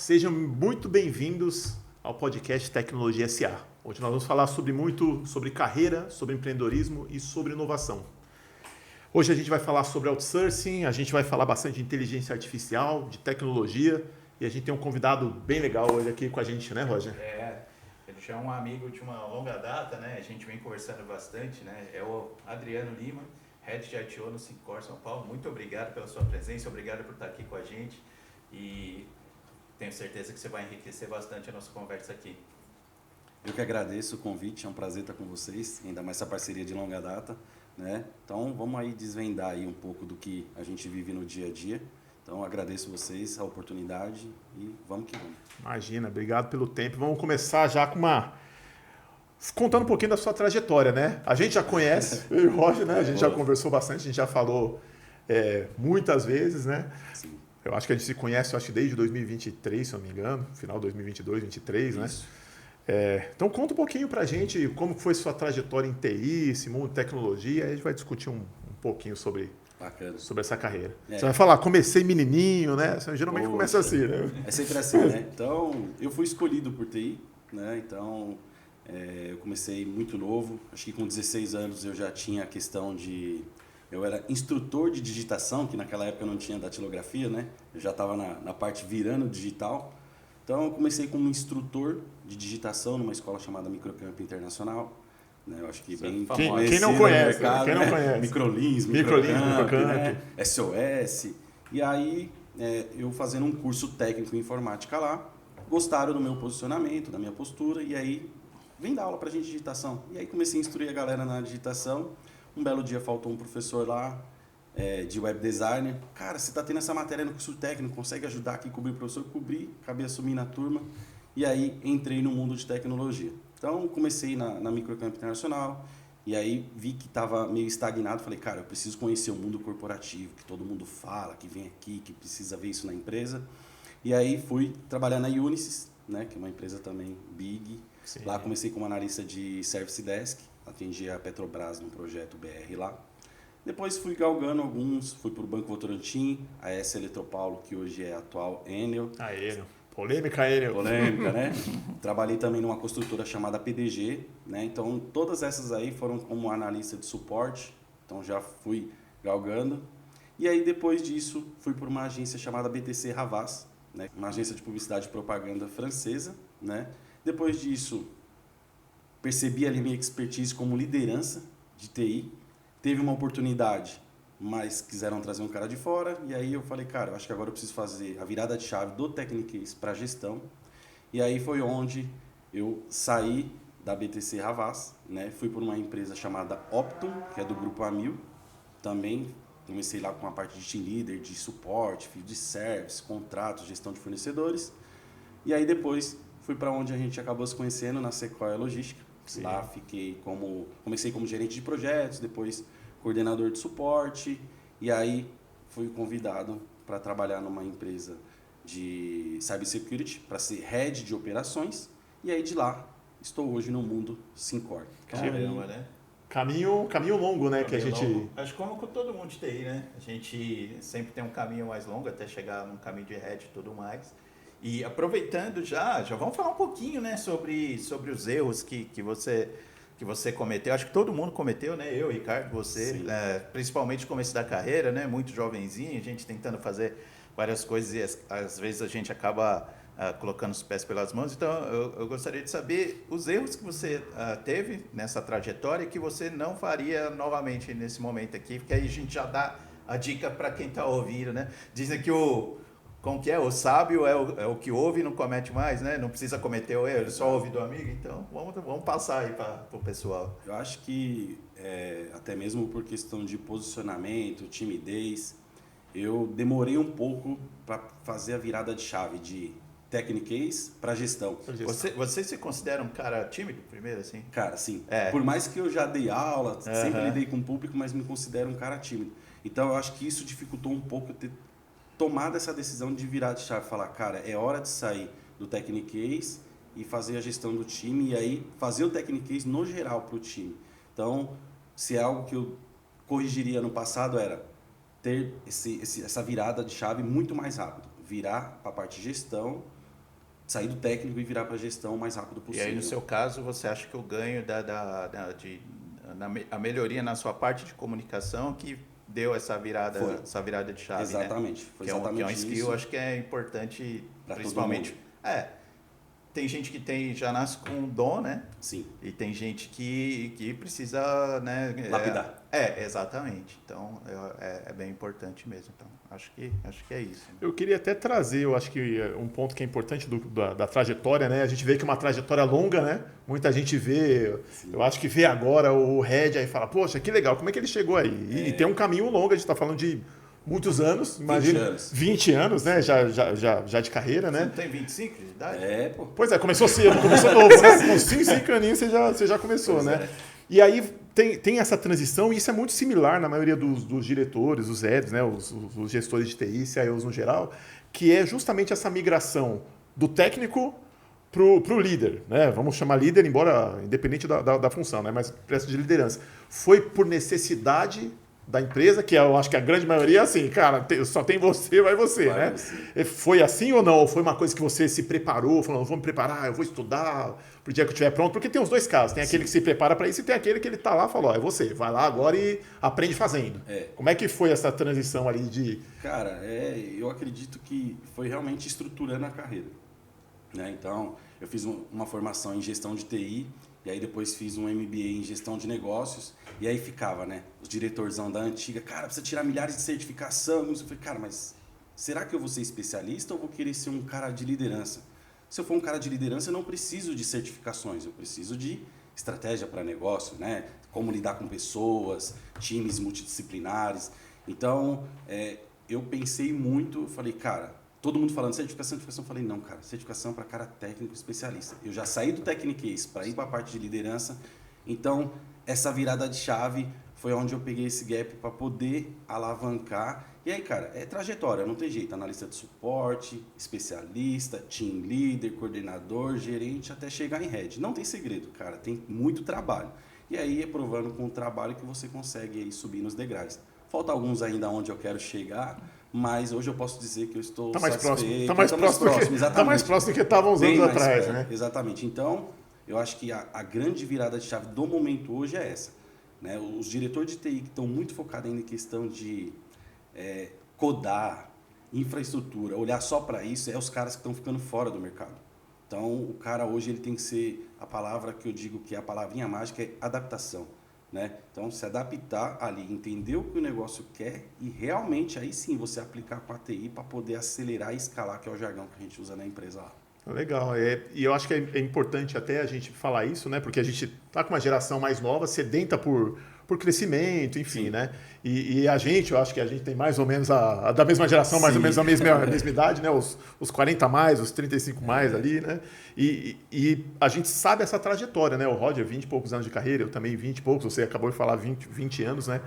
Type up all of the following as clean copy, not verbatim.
Sejam muito bem-vindos ao podcast Tecnologia SA. Hoje nós vamos falar muito sobre carreira, sobre empreendedorismo e sobre inovação. Hoje a gente vai falar sobre outsourcing, a gente vai falar bastante de inteligência artificial, de tecnologia, e a gente tem um convidado bem legal hoje aqui com a gente, né, Roger? Ele já é um amigo de uma longa data, né? A gente vem conversando bastante, né? É o Adriano Lima, Head de ITO no Syncor São Paulo. Muito obrigado pela sua presença, obrigado por estar aqui com a gente e tenho certeza que você vai enriquecer bastante a nossa conversa aqui. Eu que agradeço o convite, é um prazer estar com vocês, ainda mais essa parceria de longa data, né? Então vamos aí desvendar aí um pouco do que a gente vive no dia a dia. Então agradeço vocês a oportunidade e vamos que vamos. Imagina, obrigado pelo tempo. Vamos começar já com contando um pouquinho da sua trajetória, né? A gente já conhece, eu e o Roger, né? A gente já conversou bastante, a gente já falou muitas vezes, né? Sim. Eu acho que a gente se conhece, desde 2023, se eu não me engano, final de 2022, 2023, né? Então conta um pouquinho pra gente como foi sua trajetória em TI, esse mundo de tecnologia, aí a gente vai discutir um pouquinho sobre essa carreira. Você vai falar, comecei menininho, né? Você geralmente começa assim, né? É sempre assim, né? Então, eu fui escolhido por TI, né? Então, eu comecei muito novo, acho que com 16 anos eu já tinha a questão de... Eu era instrutor de digitação, que naquela época não tinha datilografia, né? Eu já estava na parte virando digital. Então, eu comecei como instrutor de digitação numa escola chamada Microcamp Internacional. Né? Eu acho que bem quem não conhece, mercado, quem não conhece. Microlins, Microcamp, né? SOS. E aí, eu fazendo um curso técnico em informática lá, gostaram do meu posicionamento, da minha postura, e aí, vem dar aula pra gente de digitação. E aí, comecei a instruir a galera na digitação. Um belo dia faltou um professor lá, de web designer. Cara, você está tendo essa matéria no curso técnico, consegue ajudar aqui, cobrir o professor? Cobri, acabei assumindo a turma e aí entrei no mundo de tecnologia. Então, comecei na Microcamp Internacional e aí vi que estava meio estagnado. Falei, cara, eu preciso conhecer o mundo corporativo, que todo mundo fala, que vem aqui, que precisa ver isso na empresa. E aí fui trabalhar na Unisys, né, que é uma empresa também big. Sim. Lá comecei como analista de Service Desk, atendi a Petrobras num projeto BR lá. Depois fui galgando alguns, fui para o Banco Votorantim, a S Eletropaulo, que hoje é a atual Enel. A Enel. Polêmica Enel. Polêmica, né? Trabalhei também numa construtora chamada PDG, né? Então, todas essas aí foram como analista de suporte, então já fui galgando. E aí, depois disso, fui para uma agência chamada BTC Havas, né? Uma agência de publicidade e propaganda francesa, né? Depois disso, percebi ali minha expertise como liderança de TI. Teve uma oportunidade, mas quiseram trazer um cara de fora. E aí eu falei, cara, eu acho que agora eu preciso fazer a virada de chave do Techniques para gestão. E aí foi onde eu saí da BTC Havas, né? Fui por uma empresa chamada Optum, que é do grupo Amil. Também comecei lá com a parte de team leader, de suporte, field service, contratos, gestão de fornecedores. E aí depois fui para onde a gente acabou se conhecendo, na Sequoia Logística. Sim. Lá comecei como gerente de projetos, depois coordenador de suporte, e aí fui convidado para trabalhar numa empresa de cybersecurity, para ser head de operações, e aí de lá estou hoje no mundo Syncor. Caramba, né? Caminho longo, né? Longo. Acho que como com todo mundo de TI, né? A gente sempre tem um caminho mais longo até chegar num caminho de head e tudo mais. E aproveitando já vamos falar um pouquinho, né, sobre os erros que você cometeu. Acho que todo mundo cometeu, né? Eu, Ricardo, você, principalmente no começo da carreira, né? Muito jovenzinho, a gente tentando fazer várias coisas e às vezes a gente acaba colocando os pés pelas mãos. Então, eu gostaria de saber os erros que você teve nessa trajetória e que você não faria novamente nesse momento aqui, porque aí a gente já dá a dica para quem está ouvindo, né? Dizem que como que é? O sábio é o que ouve e não comete mais, né? Não precisa cometer o erro, ele só ouve do amigo. Então, vamos passar aí para o pessoal. Eu acho que, até mesmo por questão de posicionamento, timidez, eu demorei um pouco para fazer a virada de chave de Techniques para gestão. Você se considera um cara tímido primeiro, assim? Cara, sim. Por mais que eu já dei aula, sempre lidei com o público, mas me considero um cara tímido. Então, eu acho que isso dificultou um pouco eu ter tomado essa decisão de virar de chave, falar, cara, é hora de sair do Techniques e fazer a gestão do time e aí fazer o Techniques no geral para o time. Então, se é algo que eu corrigiria no passado era ter essa virada de chave muito mais rápido, virar para a parte de gestão sair do técnico e virar para a gestão o mais rápido E possível. aí, no seu caso, você acha que o ganho a melhoria na sua parte de comunicação que deu essa virada de chave, Exatamente. né? Foi Que é um exatamente skill, isso. acho que é importante, Pra principalmente. Tem gente que já nasce com um dom, né? Sim. E tem gente que precisa, né? Lapidar. Exatamente. Então, é bem importante mesmo. Então, acho que é isso. Né? Eu queria até trazer, eu acho que um ponto que é importante da trajetória, né? A gente vê que é uma trajetória longa, né? Muita gente vê, Sim. eu acho que vê agora o Red aí e fala, poxa, que legal, como é que ele chegou aí? E tem um caminho longo, a gente está falando de muitos anos, imagina. 20 anos, né? Já de carreira, Você né? não tem 25 de idade? Pô. Pois é, começou cedo, começou novo, né? Com 5 aninhos você já começou, Pois né? é. E aí tem essa transição, e isso é muito similar na maioria dos diretores, os heads, né? Os gestores de TI, CIOs no geral, que é justamente essa migração do técnico pro líder, né? Vamos chamar líder, embora independente da função, né? Mas preço de liderança. Foi por necessidade da empresa, que eu acho que a grande maioria é assim, cara, só tem você, vai você, né? Você. Foi assim ou não? Ou foi uma coisa que você se preparou, falando, vou me preparar, eu vou estudar pro dia que eu estiver pronto? Porque tem os dois casos, tem aquele que se prepara para isso e tem aquele que ele tá lá e fala, ó, é você, vai lá agora e aprende fazendo. Como é que foi essa transição ali de... Cara, eu acredito que foi realmente estruturando a carreira, né? Então, eu fiz uma formação em gestão de TI, e aí depois fiz um MBA em gestão de negócios, e aí ficava, né, os diretorzão da antiga, cara, precisa tirar milhares de certificação. Eu falei, cara, mas será que eu vou ser especialista ou vou querer ser um cara de liderança? Se eu for um cara de liderança, eu não preciso de certificações, eu preciso de estratégia para negócio, né? Como lidar com pessoas, times multidisciplinares. Então, eu pensei muito, falei, cara, todo mundo falando certificação, eu falei, não, cara, certificação para cara técnico especialista. Eu já saí do Technicase para ir para a parte de liderança, então essa virada de chave foi onde eu peguei esse gap para poder alavancar. E aí, cara, é trajetória, não tem jeito. Analista de suporte, especialista, team leader, coordenador, gerente, até chegar em head. Não tem segredo, cara, tem muito trabalho. E aí é provando com o trabalho que você consegue aí subir nos degraus. Falta alguns ainda onde eu quero chegar, mas hoje eu posso dizer que eu estou satisfeito. Tá mais próximo do que estava uns anos atrás, né? Exatamente. Então, eu acho que a grande virada de chave do momento hoje é essa, né? Os diretores de TI que estão muito focados ainda em questão de codar, infraestrutura, olhar só para isso, os caras que estão ficando fora do mercado. Então, o cara hoje ele tem que ser, a palavra que eu digo que é a palavrinha mágica é adaptação, né? Então, se adaptar ali, entender o que o negócio quer e realmente aí sim você aplicar com a TI para poder acelerar e escalar, que é o jargão que a gente usa na empresa lá. Legal, e eu acho que é importante até a gente falar isso, né? Porque a gente está com uma geração mais nova, sedenta por crescimento, enfim, Sim. né? E a gente, eu acho que a gente tem mais ou menos da mesma geração, mais ou menos a mesma idade, né? Os 40 mais, os 35 mais ali, né? E a gente sabe essa trajetória, né? O Roger, 20 e poucos anos de carreira, eu também 20 e poucos, você acabou de falar 20 anos, né?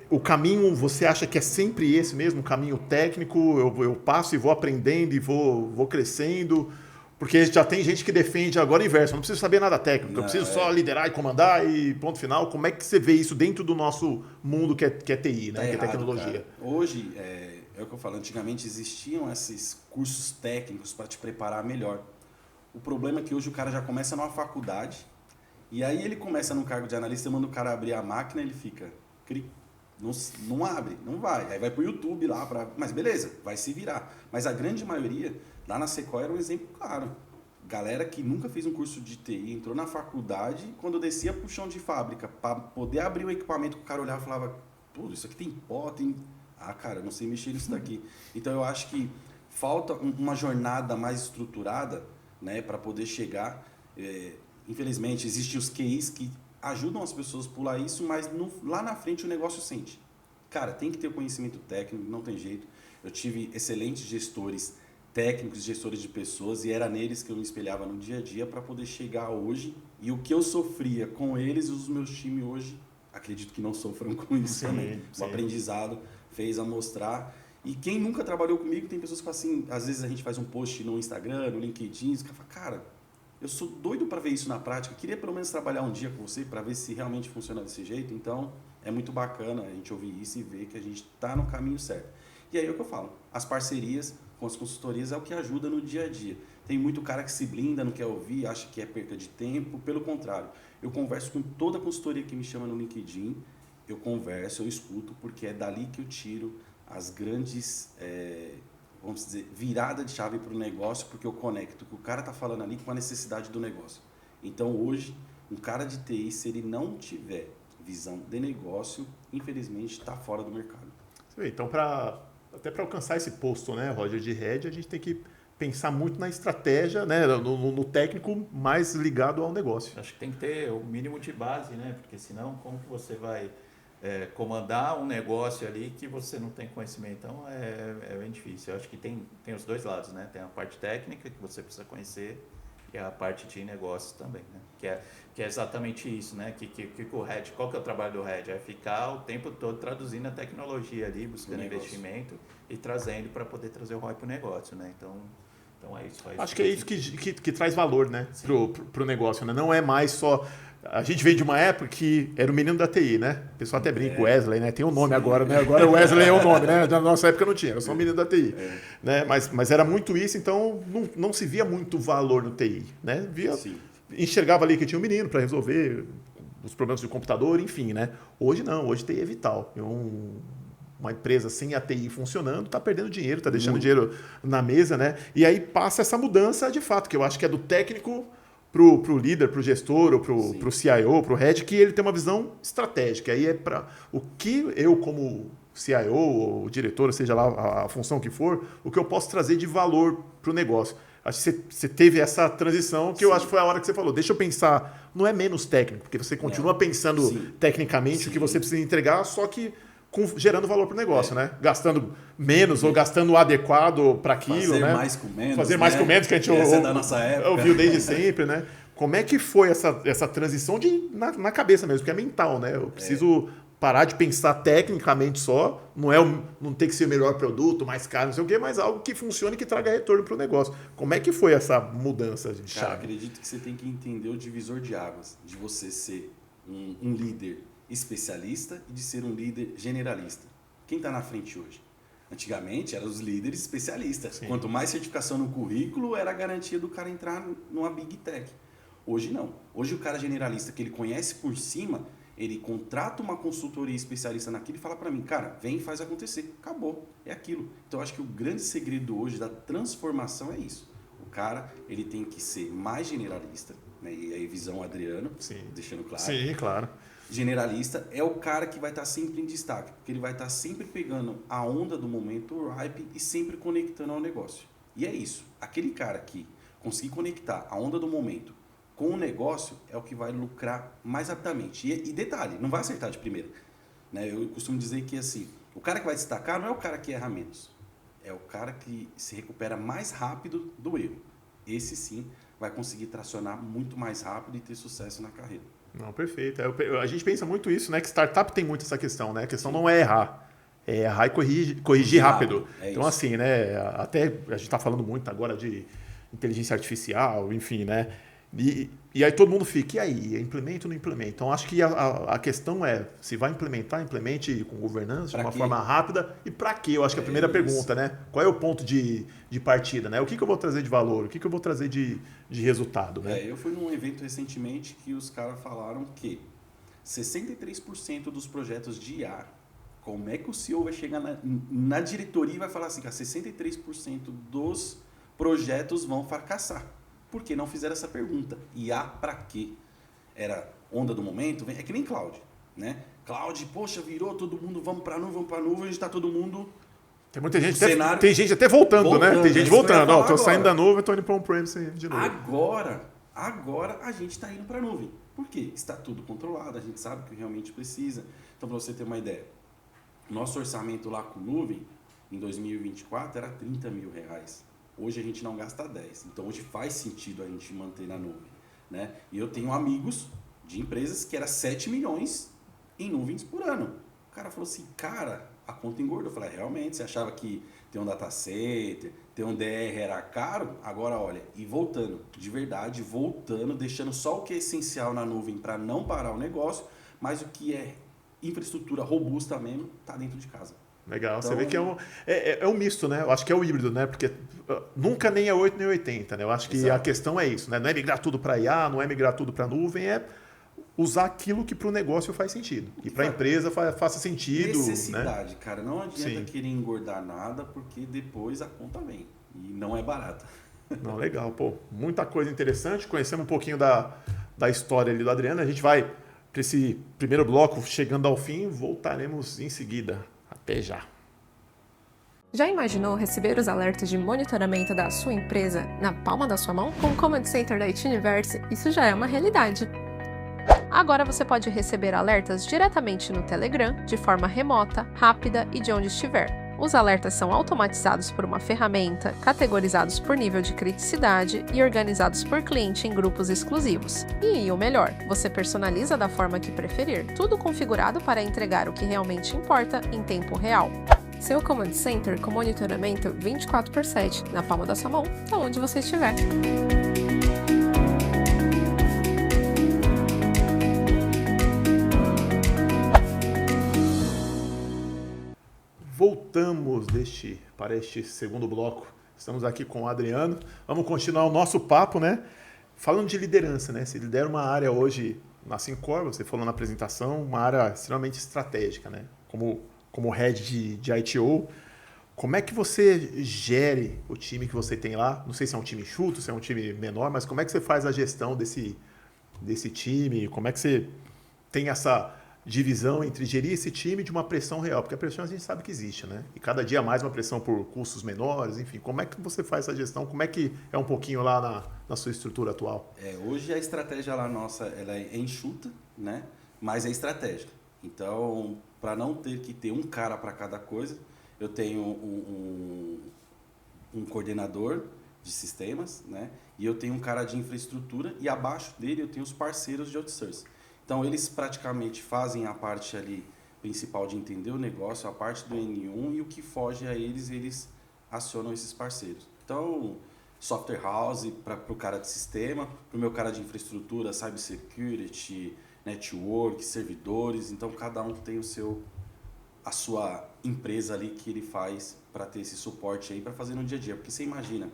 O caminho, você acha que é sempre esse mesmo, o caminho técnico, eu passo e vou aprendendo e vou crescendo, porque já tem gente que defende agora o inverso, eu não preciso saber nada técnico, eu preciso só liderar e comandar e ponto final. Como é que você vê isso dentro do nosso mundo que é TI, né? Tá que é errado, tecnologia? cara. Hoje, é o que eu falo, antigamente existiam esses cursos técnicos para te preparar melhor. O problema é que hoje o cara já começa numa faculdade, e aí ele começa num cargo de analista, manda o cara abrir a máquina, ele fica... Não abre, não vai. Aí vai pro YouTube lá, mas beleza, vai se virar. Mas a grande maioria, lá na Sequoia era um exemplo claro. Galera que nunca fez um curso de TI, entrou na faculdade, quando descia pro chão de fábrica, para poder abrir o equipamento, o cara olhava e falava, pô, isso aqui tem pó, tem... Ah, cara, eu não sei mexer nisso daqui. Então eu acho que falta uma jornada mais estruturada, né, para poder chegar. Infelizmente, existem os QIs que ajudam as pessoas a pular isso, mas lá na frente o negócio sente. Cara, tem que ter o conhecimento técnico, não tem jeito. Eu tive excelentes gestores técnicos, gestores de pessoas, e era neles que eu me espelhava no dia a dia para poder chegar hoje. E o que eu sofria com eles, os meus times hoje, acredito que não sofram com isso também. O aprendizado fez a mostrar. E quem nunca trabalhou comigo, tem pessoas que falam assim, às vezes a gente faz um post no Instagram, no LinkedIn, e fala, cara, eu sou doido para ver isso na prática, queria pelo menos trabalhar um dia com você para ver se realmente funciona desse jeito. Então, é muito bacana a gente ouvir isso e ver que a gente está no caminho certo. E aí é o que eu falo, as parcerias, com as consultorias é o que ajuda no dia a dia. Tem muito cara que se blinda, não quer ouvir, acha que é perca de tempo. Pelo contrário, eu converso com toda a consultoria que me chama no LinkedIn, eu converso, eu escuto, porque é dali que eu tiro as grandes, vamos dizer, virada de chave para o negócio, porque eu conecto o que o cara está falando ali com a necessidade do negócio. Então hoje, um cara de TI, se ele não tiver visão de negócio, infelizmente está fora do mercado. Então, até para alcançar esse posto, né, Roger, de head, a gente tem que pensar muito na estratégia, né, no técnico mais ligado ao negócio. Acho que tem que ter o mínimo de base, né? Porque senão, como que você vai comandar um negócio ali que você não tem conhecimento? Então, é bem difícil. Eu acho que tem os dois lados, né? Tem a parte técnica que você precisa conhecer e a parte de negócios também, né? Que é exatamente isso, né? Que o head, qual que é o trabalho do head? É ficar o tempo todo traduzindo a tecnologia ali, buscando investimento e trazendo para poder trazer o ROI para o negócio, né? Então é isso. Acho que é isso que traz valor, né, pro negócio, né? Não é mais só... A gente veio de uma época que era o menino da TI, né? O pessoal até brinca, Wesley, né? Tem um nome agora, né? Agora o Wesley é o nome, né? Na nossa época não tinha, era só o menino da TI. Né? Mas era muito isso, então não se via muito valor no TI, né? Enxergava ali que tinha um menino para resolver os problemas do computador, enfim, né? Hoje não, hoje TI é vital. Uma empresa sem a TI funcionando está perdendo dinheiro, está deixando dinheiro na mesa, né? E aí passa essa mudança de fato, que eu acho que é do técnico pro líder, pro gestor, ou pro CIO, pro head, que ele tem uma visão estratégica. Aí é para o que eu, como CIO ou diretor, seja lá a função que for, o que eu posso trazer de valor pro negócio. Acho que você teve essa transição que eu acho que foi a hora que você falou. Deixa eu pensar, não é menos técnico, porque você continua pensando tecnicamente o que você precisa entregar, só que gerando valor para o negócio, né? Gastando menos ou gastando o adequado para aquilo, fazer né? Mais com menos, fazer mais com menos, que a gente é da nossa época. Ouviu desde sempre, né? Como é que foi essa transição na cabeça mesmo? Porque é mental, né? Eu preciso parar de pensar tecnicamente só, não tem que ser o melhor produto, mais caro, não sei o quê, mas algo que funcione e que traga retorno para o negócio. Como é que foi essa mudança de chave? Cara, acredito que você tem que entender o divisor de águas, de você ser um líder especialista e de ser um líder generalista. Quem está na frente hoje? Antigamente eram os líderes especialistas. Sim. Quanto mais certificação no currículo, era a garantia do cara entrar numa Big Tech. Hoje não. Hoje o cara generalista que ele conhece por cima, ele contrata uma consultoria especialista naquilo e fala para mim, cara, vem e faz acontecer. Acabou. É aquilo. Então eu acho que o grande segredo hoje da transformação é isso. O cara, ele tem que ser mais generalista, né? E aí visão Adriano, deixando claro. Sim, claro. Generalista é o cara que vai estar sempre em destaque, porque ele vai estar sempre pegando a onda do momento, o hype, e sempre conectando ao negócio. E é isso. Aquele cara que conseguir conectar a onda do momento com o negócio é o que vai lucrar mais rapidamente. E detalhe, não vai acertar de primeira. Né? Eu costumo dizer que assim, o cara que vai destacar não é o cara que erra menos. É o cara que se recupera mais rápido do erro. Esse sim vai conseguir tracionar muito mais rápido e ter sucesso na carreira. Não, perfeito. A gente pensa muito isso, né? Que startup tem muito essa questão, né? A questão não é errar. É errar e corrigir rápido. Então, isso. Assim, né? Até a gente está falando muito agora de inteligência artificial, enfim, né? E aí todo mundo fica, e aí? Implementa ou não implementa? Então, acho que a questão é, se vai implementar, implemente com governança, de uma forma rápida. E para quê? Eu acho que é a primeira pergunta, né? Qual é o ponto de partida, né? O que eu vou trazer de valor? O que eu vou trazer de resultado, né? Eu fui num evento recentemente que os caras falaram que 63% dos projetos de IA, como é que o CEO vai chegar na diretoria e vai falar assim, que 63% dos projetos vão fracassar? Porque não fizeram essa pergunta. IA para quê? Era onda do momento? É que nem cloud, né? Cloud, poxa, virou, todo mundo, vamos para nuvem, a gente está todo mundo... Tem muita gente, tem gente até voltando, né? Tem gente voltando. Ó, tô saindo da nuvem, tô indo para on-premise de novo. Agora a gente está indo para a nuvem. Por quê? Está tudo controlado, a gente sabe o que realmente precisa. Então, para você ter uma ideia, nosso orçamento lá com nuvem, em 2024, era R$30 mil. Hoje a gente não gasta 10. Então hoje faz sentido a gente manter na nuvem, né? E eu tenho amigos de empresas que era 7 milhões em nuvens por ano. O cara falou assim, cara, a conta engordou. Eu falei, realmente, você achava que ter um data center, ter um DR era caro? Agora olha, e voltando, de verdade, deixando só o que é essencial na nuvem para não parar o negócio, mas o que é infraestrutura robusta mesmo, está dentro de casa. Legal. Então, Você vê que é um misto, né? Eu acho que é o híbrido, né? Porque nunca nem é 8 nem 80, né? Eu acho que Exato. a questão é isso, né? Não é migrar tudo para IA, não é migrar tudo para nuvem, é usar aquilo que para o negócio faz sentido. E para a empresa faça sentido. Necessidade, né? cara. Não adianta Sim. querer engordar nada, porque depois a conta vem. E não é barata. Não, legal, pô. Muita coisa interessante. Conhecemos um pouquinho da história ali do Adriano. A gente vai para esse primeiro bloco chegando ao fim. Voltaremos em seguida. Até já. Já imaginou receber os alertas de monitoramento da sua empresa na palma da sua mão? Com o Command Center da IT Universe, isso já é uma realidade. Agora você pode receber alertas diretamente no Telegram, de forma remota, rápida e de onde estiver. Os alertas são automatizados por uma ferramenta, categorizados por nível de criticidade e organizados por cliente em grupos exclusivos. E o melhor, você personaliza da forma que preferir, tudo configurado para entregar o que realmente importa em tempo real. Seu Command Center com monitoramento 24/7, na palma da sua mão, aonde você estiver. Voltamos para este segundo bloco. Estamos aqui com o Adriano. Vamos continuar o nosso papo, né? Falando de liderança, né? Você lidera uma área hoje na Syncor, você falou na apresentação, uma área extremamente estratégica, né? Como head de ITO. Como é que você gere o time que você tem lá? Não sei se é um time enxuto, se é um time menor, mas como é que você faz a gestão desse time? Como é que você tem essa divisão entre gerir esse time de uma pressão real? Porque a pressão a gente sabe que existe, né? E cada dia mais uma pressão por custos menores, enfim. Como é que você faz essa gestão? Como é que é um pouquinho lá na sua estrutura atual? Hoje a estratégia lá nossa ela é enxuta, né? Mas é estratégica. Então, para não ter que ter um cara para cada coisa, eu tenho um coordenador de sistemas, né? E eu tenho um cara de infraestrutura e abaixo dele eu tenho os parceiros de outsourcing. Então, eles praticamente fazem a parte ali principal de entender o negócio, a parte do N1 e o que foge a eles acionam esses parceiros. Então, software house para o cara de sistema, para o meu cara de infraestrutura, cybersecurity, network, servidores. Então, cada um tem a sua empresa ali que ele faz para ter esse suporte aí para fazer no dia a dia. Porque você imagina,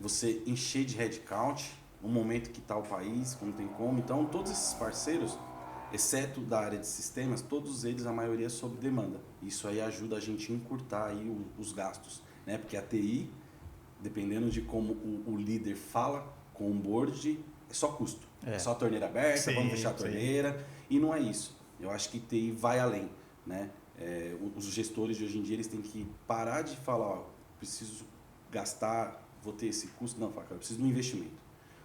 você encher de headcount, no momento que está o país, não tem como. Então, todos esses parceiros, exceto da área de sistemas, todos eles, a maioria é sob demanda. Isso aí ajuda a gente a encurtar aí os gastos, né? Porque a TI, dependendo de como o líder fala com o board, é só custo. É só a torneira aberta, sim, vamos fechar a torneira. E não é isso. Eu acho que TI vai além, né? Os gestores de hoje em dia, eles têm que parar de falar, ó, preciso gastar, vou ter esse custo. Não, cara, eu preciso de um investimento.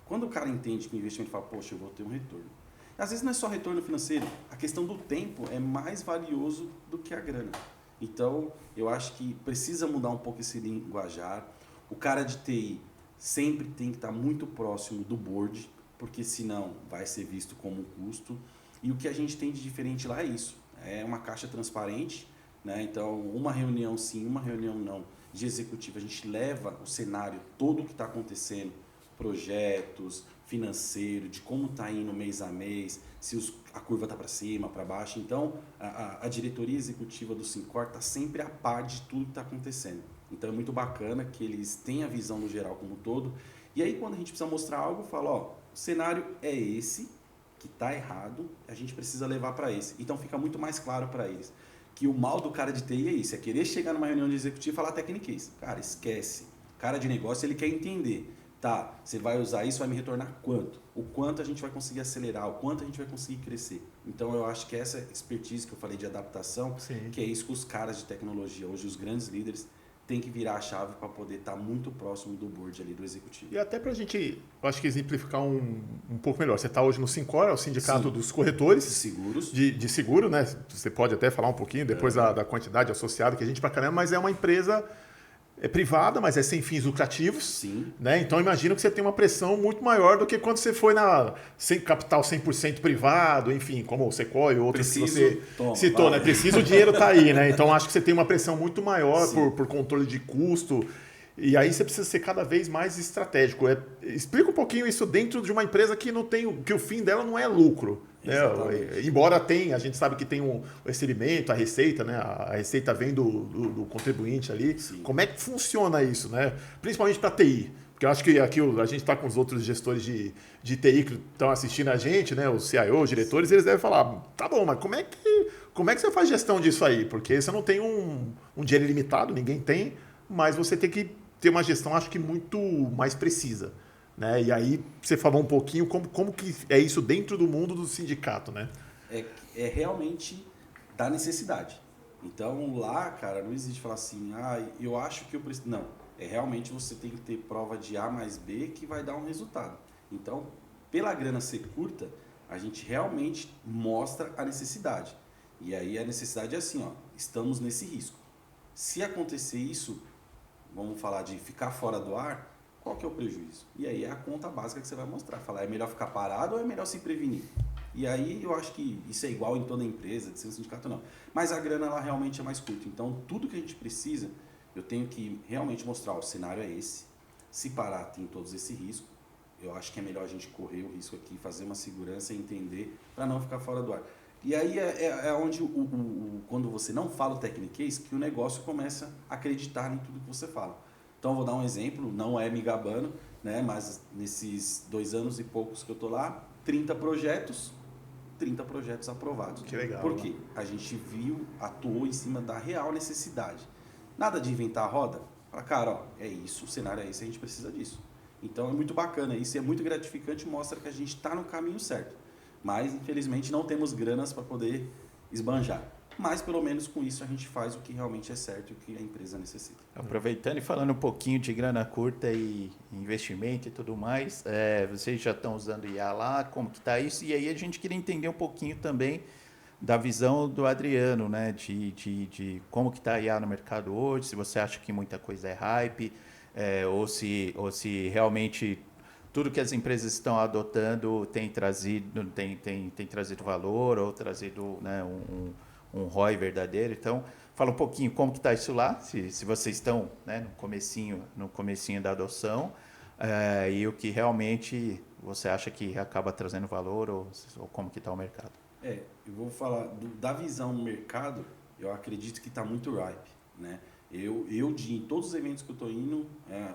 Quando o cara entende que o investimento fala, poxa, eu vou ter um retorno. Às vezes não é só retorno financeiro, a questão do tempo é mais valioso do que a grana. Então, eu acho que precisa mudar um pouco esse linguajar. O cara de TI sempre tem que estar muito próximo do board, porque senão vai ser visto como um custo. E o que a gente tem de diferente lá é isso. É uma caixa transparente, né? Então, uma reunião sim, uma reunião não. De executivo, a gente leva o cenário todo o que está acontecendo, projetos, financeiro, de como está indo mês a mês, se a curva está para cima, para baixo. Então, a diretoria executiva do Syncor está sempre a par de tudo que está acontecendo. Então, é muito bacana que eles tenham a visão no geral como um todo. E aí, quando a gente precisa mostrar algo, fala, ó, o cenário é esse, que está errado, a gente precisa levar para esse. Então, fica muito mais claro para eles que o mal do cara de TI é isso, é querer chegar numa reunião de executivo e falar techniquez. Cara, esquece. Cara de negócio, ele quer entender. Tá, você vai usar isso, vai me retornar quanto? O quanto a gente vai conseguir acelerar, o quanto a gente vai conseguir crescer. Então, eu acho que essa expertise que eu falei de adaptação, sim, que é isso que os caras de tecnologia, hoje os grandes líderes, têm que virar a chave para poder estar muito próximo do board ali do executivo. E até para a gente, eu acho que exemplificar um pouco melhor. Você está hoje no Syncor, é o sindicato, sim, dos corretores. De seguros. De seguro, né? Você pode até falar um pouquinho depois da quantidade associada que a gente para caramba, mas é uma empresa... É privada, mas é sem fins lucrativos. Sim. Né? Então, imagino que você tem uma pressão muito maior do que quando você foi sem capital 100% privado, enfim, como o Sequoia ou outros que você citou. Né? Preciso, o dinheiro está aí. Né? Então, acho que você tem uma pressão muito maior por controle de custo. E aí você precisa ser cada vez mais estratégico. Explica um pouquinho isso dentro de uma empresa que não tem, que o fim dela não é lucro. Né? Embora a gente sabe que tem o recebimento, a receita, né? A receita vem do contribuinte ali. Sim. Como é que funciona isso, né? Principalmente para TI. Porque eu acho que aqui a gente está com os outros gestores de TI que estão assistindo a gente, né? Os CIO, os diretores, eles devem falar, tá bom, mas como é que você faz gestão disso aí? Porque você não tem um dinheiro ilimitado, ninguém tem, mas você tem que ter uma gestão, acho que muito mais precisa. Né? E aí você falou um pouquinho como que é isso dentro do mundo do sindicato, né? É realmente da necessidade. Então lá, cara, não existe falar assim, eu acho que eu preciso. Não. Realmente você tem que ter prova de A mais B que vai dar um resultado. Então, pela grana ser curta, a gente realmente mostra a necessidade. E aí a necessidade é assim, estamos nesse risco. Se acontecer isso, vamos falar de ficar fora do ar, qual que é o prejuízo? E aí é a conta básica que você vai mostrar. Falar, é melhor ficar parado ou é melhor se prevenir? E aí eu acho que isso é igual em toda empresa, de ser um sindicato não. Mas a grana ela realmente é mais curta. Então, tudo que a gente precisa, eu tenho que realmente mostrar, o cenário é esse. Se parar, tem todos esse risco. Eu acho que é melhor a gente correr o risco aqui, fazer uma segurança e entender para não ficar fora do ar. E aí é onde, quando você não fala o techniquez, que o negócio começa a acreditar em tudo que você fala. Então, eu vou dar um exemplo, não é me gabando, né? Mas nesses 2 anos e poucos que eu estou lá, 30 projetos aprovados. Que legal. Por quê? A gente atuou em cima da real necessidade. Nada de inventar a roda. Fala, cara, é isso, o cenário é esse, a gente precisa disso. Então é muito bacana isso, é muito gratificante, mostra que a gente está no caminho certo. Mas, infelizmente, não temos granas para poder esbanjar. Mas, pelo menos, com isso, a gente faz o que realmente é certo e o que a empresa necessita. Aproveitando e falando um pouquinho de grana curta e investimento e tudo mais, vocês já estão usando IA lá, como que está isso? E aí a gente queria entender um pouquinho também da visão do Adriano, né? De como que está a IA no mercado hoje, se você acha que muita coisa é hype, ou se realmente tudo que as empresas estão adotando tem trazido valor ou trazido, né, um ROI verdadeiro. Então, fala um pouquinho como que está isso lá, se vocês estão, né, no comecinho da adoção, e o que realmente você acha que acaba trazendo valor ou como que está o mercado. Eu vou falar da visão no mercado, eu acredito que está muito ripe, né? Em todos os eventos que eu estou indo,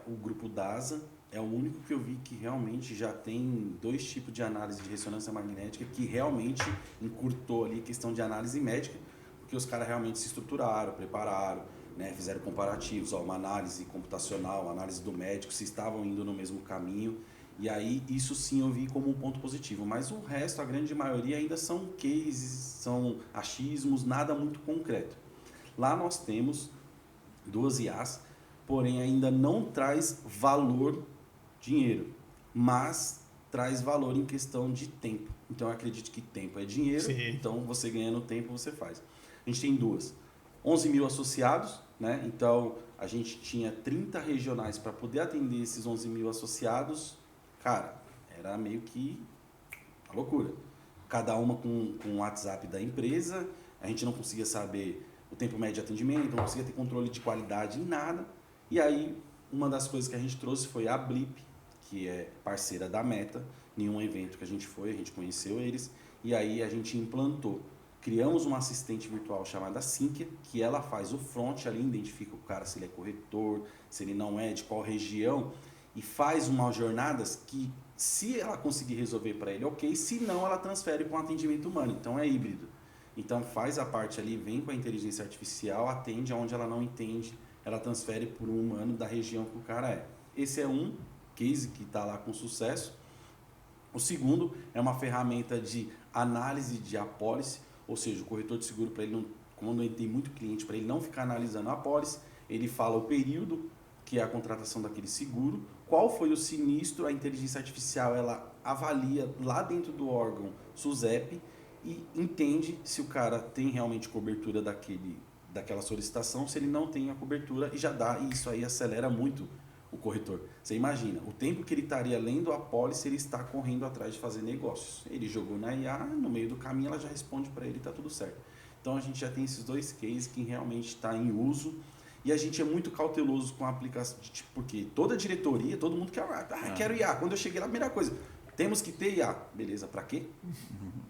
o grupo DASA é o único que eu vi que realmente já tem 2 tipos de análise de ressonância magnética que realmente encurtou ali a questão de análise médica, porque os caras realmente se estruturaram, prepararam, né? Fizeram comparativos, uma análise computacional, uma análise do médico, se estavam indo no mesmo caminho. E aí, isso sim eu vi como um ponto positivo. Mas o resto, a grande maioria, ainda são cases, são achismos, nada muito concreto. Lá nós temos 2 IAs, porém ainda não traz valor, dinheiro, mas traz valor em questão de tempo. Então eu acredito que tempo é dinheiro, sim. Então você ganhando tempo, você faz. A gente tem 2. 11 mil associados, né? Então a gente tinha 30 regionais para poder atender esses 11 mil associados. Cara, era meio que uma loucura. Cada uma com o WhatsApp da empresa, a gente não conseguia saber o tempo médio de atendimento, não conseguia ter controle de qualidade em nada. E aí, uma das coisas que a gente trouxe foi a Blip, que é parceira da Meta. Em um evento que a gente foi, a gente conheceu eles, e aí a gente implantou. Criamos uma assistente virtual chamada Cynthia, que ela faz o front ali, identifica o cara se ele é corretor, se ele não é, de qual região, e faz umas jornadas que, se ela conseguir resolver para ele, ok, se não, ela transfere para um atendimento humano, então é híbrido. Então faz a parte ali, vem com a inteligência artificial, atende aonde ela não entende, ela transfere por um humano da região que o cara é. Esse é um case que está lá com sucesso. O segundo é uma ferramenta de análise de apólice, ou seja, o corretor de seguro, para ele não, quando ele tem muito cliente, para ele não ficar analisando a apólice, ele fala o período que é a contratação daquele seguro, qual foi o sinistro, a inteligência artificial ela avalia lá dentro do órgão SUSEP e entende se o cara tem realmente cobertura daquela solicitação, se ele não tem a cobertura, e já dá, e isso aí acelera muito o corretor. Você imagina, o tempo que ele estaria lendo a apólice, ele está correndo atrás de fazer negócios. Ele jogou na IA, no meio do caminho ela já responde para ele e está tudo certo. Então a gente já tem esses 2 cases que realmente está em uso, e a gente é muito cauteloso com a aplicação, porque toda diretoria, todo mundo quer, quero IA. Quando eu cheguei lá, a primeira coisa, temos que ter IA. Beleza, para quê?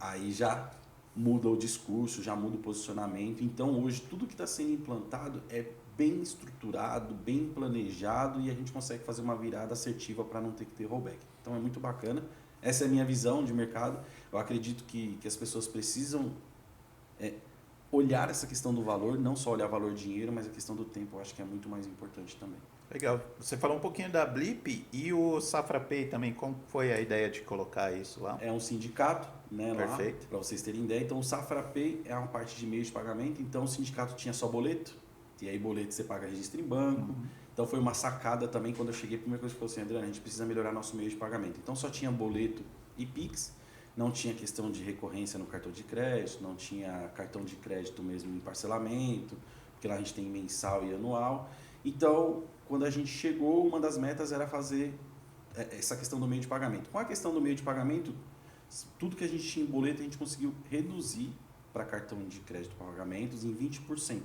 aí já muda o discurso, já muda o posicionamento. Então, hoje, tudo que está sendo implantado é bem estruturado, bem planejado e a gente consegue fazer uma virada assertiva para não ter que ter rollback. Então, é muito bacana. Essa é a minha visão de mercado. Eu acredito que as pessoas precisam olhar essa questão do valor, não só olhar valor dinheiro, mas a questão do tempo eu acho que é muito mais importante também. Legal. Você falou um pouquinho da Blip e o Safra Pay também. Como foi a ideia de colocar isso lá? É um sindicato, né, Perfeito. lá, para vocês terem ideia. Então, o Safra Pay é uma parte de meio de pagamento. Então, o sindicato tinha só boleto. E aí, boleto você paga registro em banco. Então, foi uma sacada também. Quando eu cheguei, a primeira coisa que eu falei assim, Adriano, a gente precisa melhorar nosso meio de pagamento. Então, só tinha boleto e Pix. Não tinha questão de recorrência no cartão de crédito. Não tinha cartão de crédito mesmo em parcelamento. Porque lá a gente tem mensal e anual. Então, quando a gente chegou, uma das metas era fazer essa questão do meio de pagamento. Com a questão do meio de pagamento, tudo que a gente tinha em boleto, a gente conseguiu reduzir para cartão de crédito para pagamentos em 20%.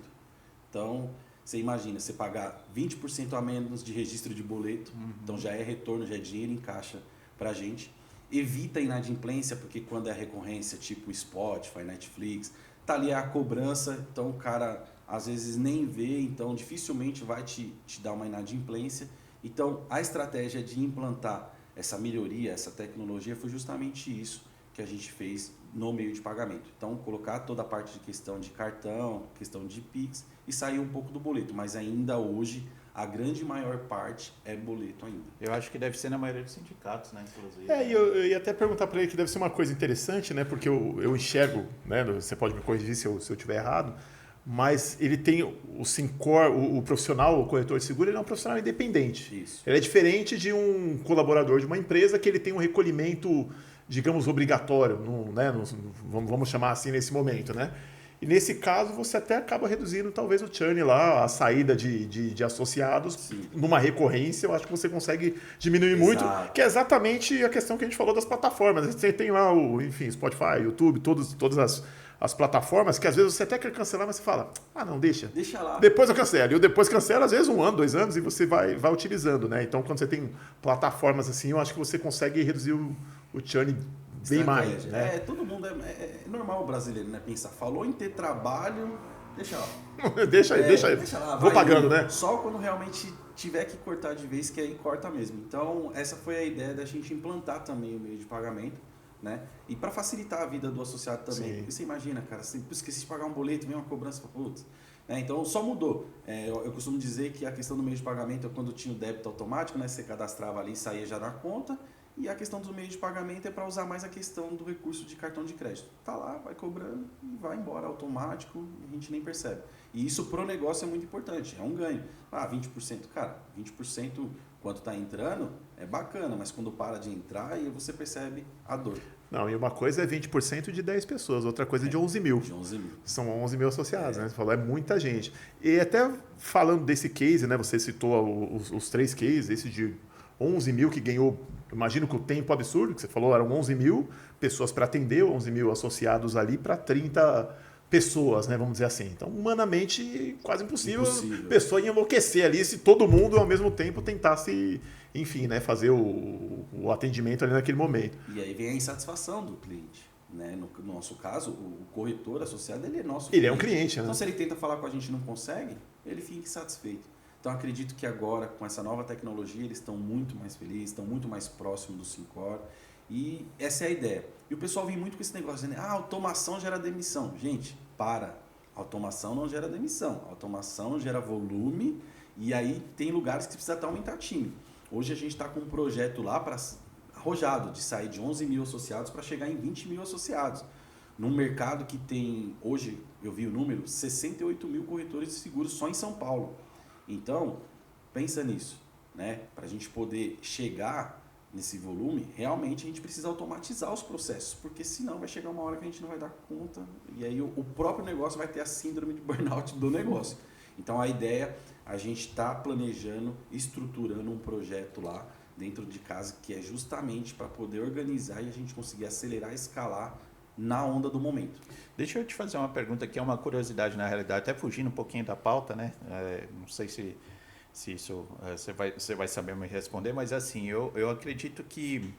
Então, você imagina, você pagar 20% a menos de registro de boleto, então já é retorno, já é dinheiro em caixa para a gente. Evita a inadimplência, porque quando é recorrência, tipo Spotify, Netflix, tá ali a cobrança, então o cara às vezes nem vê, então dificilmente vai te dar uma inadimplência. Então, a estratégia de implantar essa melhoria, essa tecnologia, foi justamente isso que a gente fez no meio de pagamento. Então, colocar toda a parte de questão de cartão, questão de Pix e sair um pouco do boleto, mas ainda hoje a grande maior parte é boleto ainda. Eu acho que deve ser na maioria dos sindicatos, né, inclusive. E eu ia até perguntar para ele que deve ser uma coisa interessante, né? Porque eu enxergo, né? Você pode me corrigir se eu estiver errado, mas ele tem o Syncor, o profissional, o corretor de seguro, ele é um profissional independente. Isso. Ele é diferente de um colaborador de uma empresa que ele tem um recolhimento, digamos, obrigatório, vamos chamar assim nesse momento, né? E nesse caso você até acaba reduzindo talvez o churn lá, a saída de associados. Sim. Numa recorrência, eu acho que você consegue diminuir Exato. muito, que é exatamente a questão que a gente falou das plataformas. Você tem lá enfim, Spotify, YouTube, todas as plataformas, que às vezes você até quer cancelar, mas você fala, não, deixa. Deixa lá. Depois eu cancelo. E depois cancela, às vezes 1 ano, 2 anos, e você vai utilizando, né? Então, quando você tem plataformas assim, eu acho que você consegue reduzir o churn bem mais, né? Todo mundo é normal o brasileiro, né? Pensar, falou em ter trabalho, deixa lá. deixa lá. Vou vai pagando, indo. né? Só quando realmente tiver que cortar de vez, que aí corta mesmo. Então, essa foi a ideia da gente implantar também o meio de pagamento, né? E para facilitar a vida do associado também. Porque você imagina, cara, você esqueci de pagar um boleto, vem uma cobrança, putz. Então, só mudou. Eu costumo dizer que a questão do meio de pagamento é quando tinha o débito automático, né? Você cadastrava ali e saía já na conta. E a questão do meio de pagamento é para usar mais a questão do recurso de cartão de crédito. Tá lá, vai cobrando e vai embora automático e a gente nem percebe. E isso pro negócio é muito importante, é um ganho. 20%, cara, 20% quando está entrando é bacana, mas quando para de entrar aí você percebe a dor. Não, e uma coisa é 20% de 10 pessoas, outra coisa é de 11 mil. De 11 mil. São 11 mil associados, né? Você falou, é muita gente. E até falando desse case, né? Você citou os 3 cases, esse de 11 mil que ganhou, imagino que o tempo absurdo, que você falou, eram 11 mil pessoas para atender, 11 mil associados ali para 30 pessoas, né, vamos dizer assim. Então, humanamente, quase impossível. A pessoa ia enlouquecer ali se todo mundo, ao mesmo tempo, tentasse, enfim, né, fazer o atendimento ali naquele momento. E aí vem a insatisfação do cliente. Né? No nosso caso, o corretor associado, ele é nosso cliente. Ele é um cliente, né? Então, se ele tenta falar com a gente e não consegue, ele fica insatisfeito. Então, acredito que agora, com essa nova tecnologia, eles estão muito mais felizes, estão muito mais próximos do Syncor. E essa é a ideia. E o pessoal vem muito com esse negócio, dizendo, automação gera demissão. Gente, para. Automação não gera demissão. Automação gera volume e aí tem lugares que precisa até aumentar time. Hoje a gente está com um projeto lá arrojado de sair de 11 mil associados para chegar em 20 mil associados. Num mercado que tem, hoje eu vi o número, 68 mil corretores de seguros só em São Paulo. Então, pensa nisso, né? Para a gente poder chegar nesse volume, realmente a gente precisa automatizar os processos, porque senão vai chegar uma hora que a gente não vai dar conta e aí o próprio negócio vai ter a síndrome de burnout do negócio. Então, a ideia, a gente está planejando, estruturando um projeto lá dentro de casa que é justamente para poder organizar e a gente conseguir acelerar e escalar na onda do momento. Deixa eu te fazer uma pergunta que é uma curiosidade na realidade, até fugindo um pouquinho da pauta, né? Não sei se isso você vai saber me responder, mas assim, eu acredito que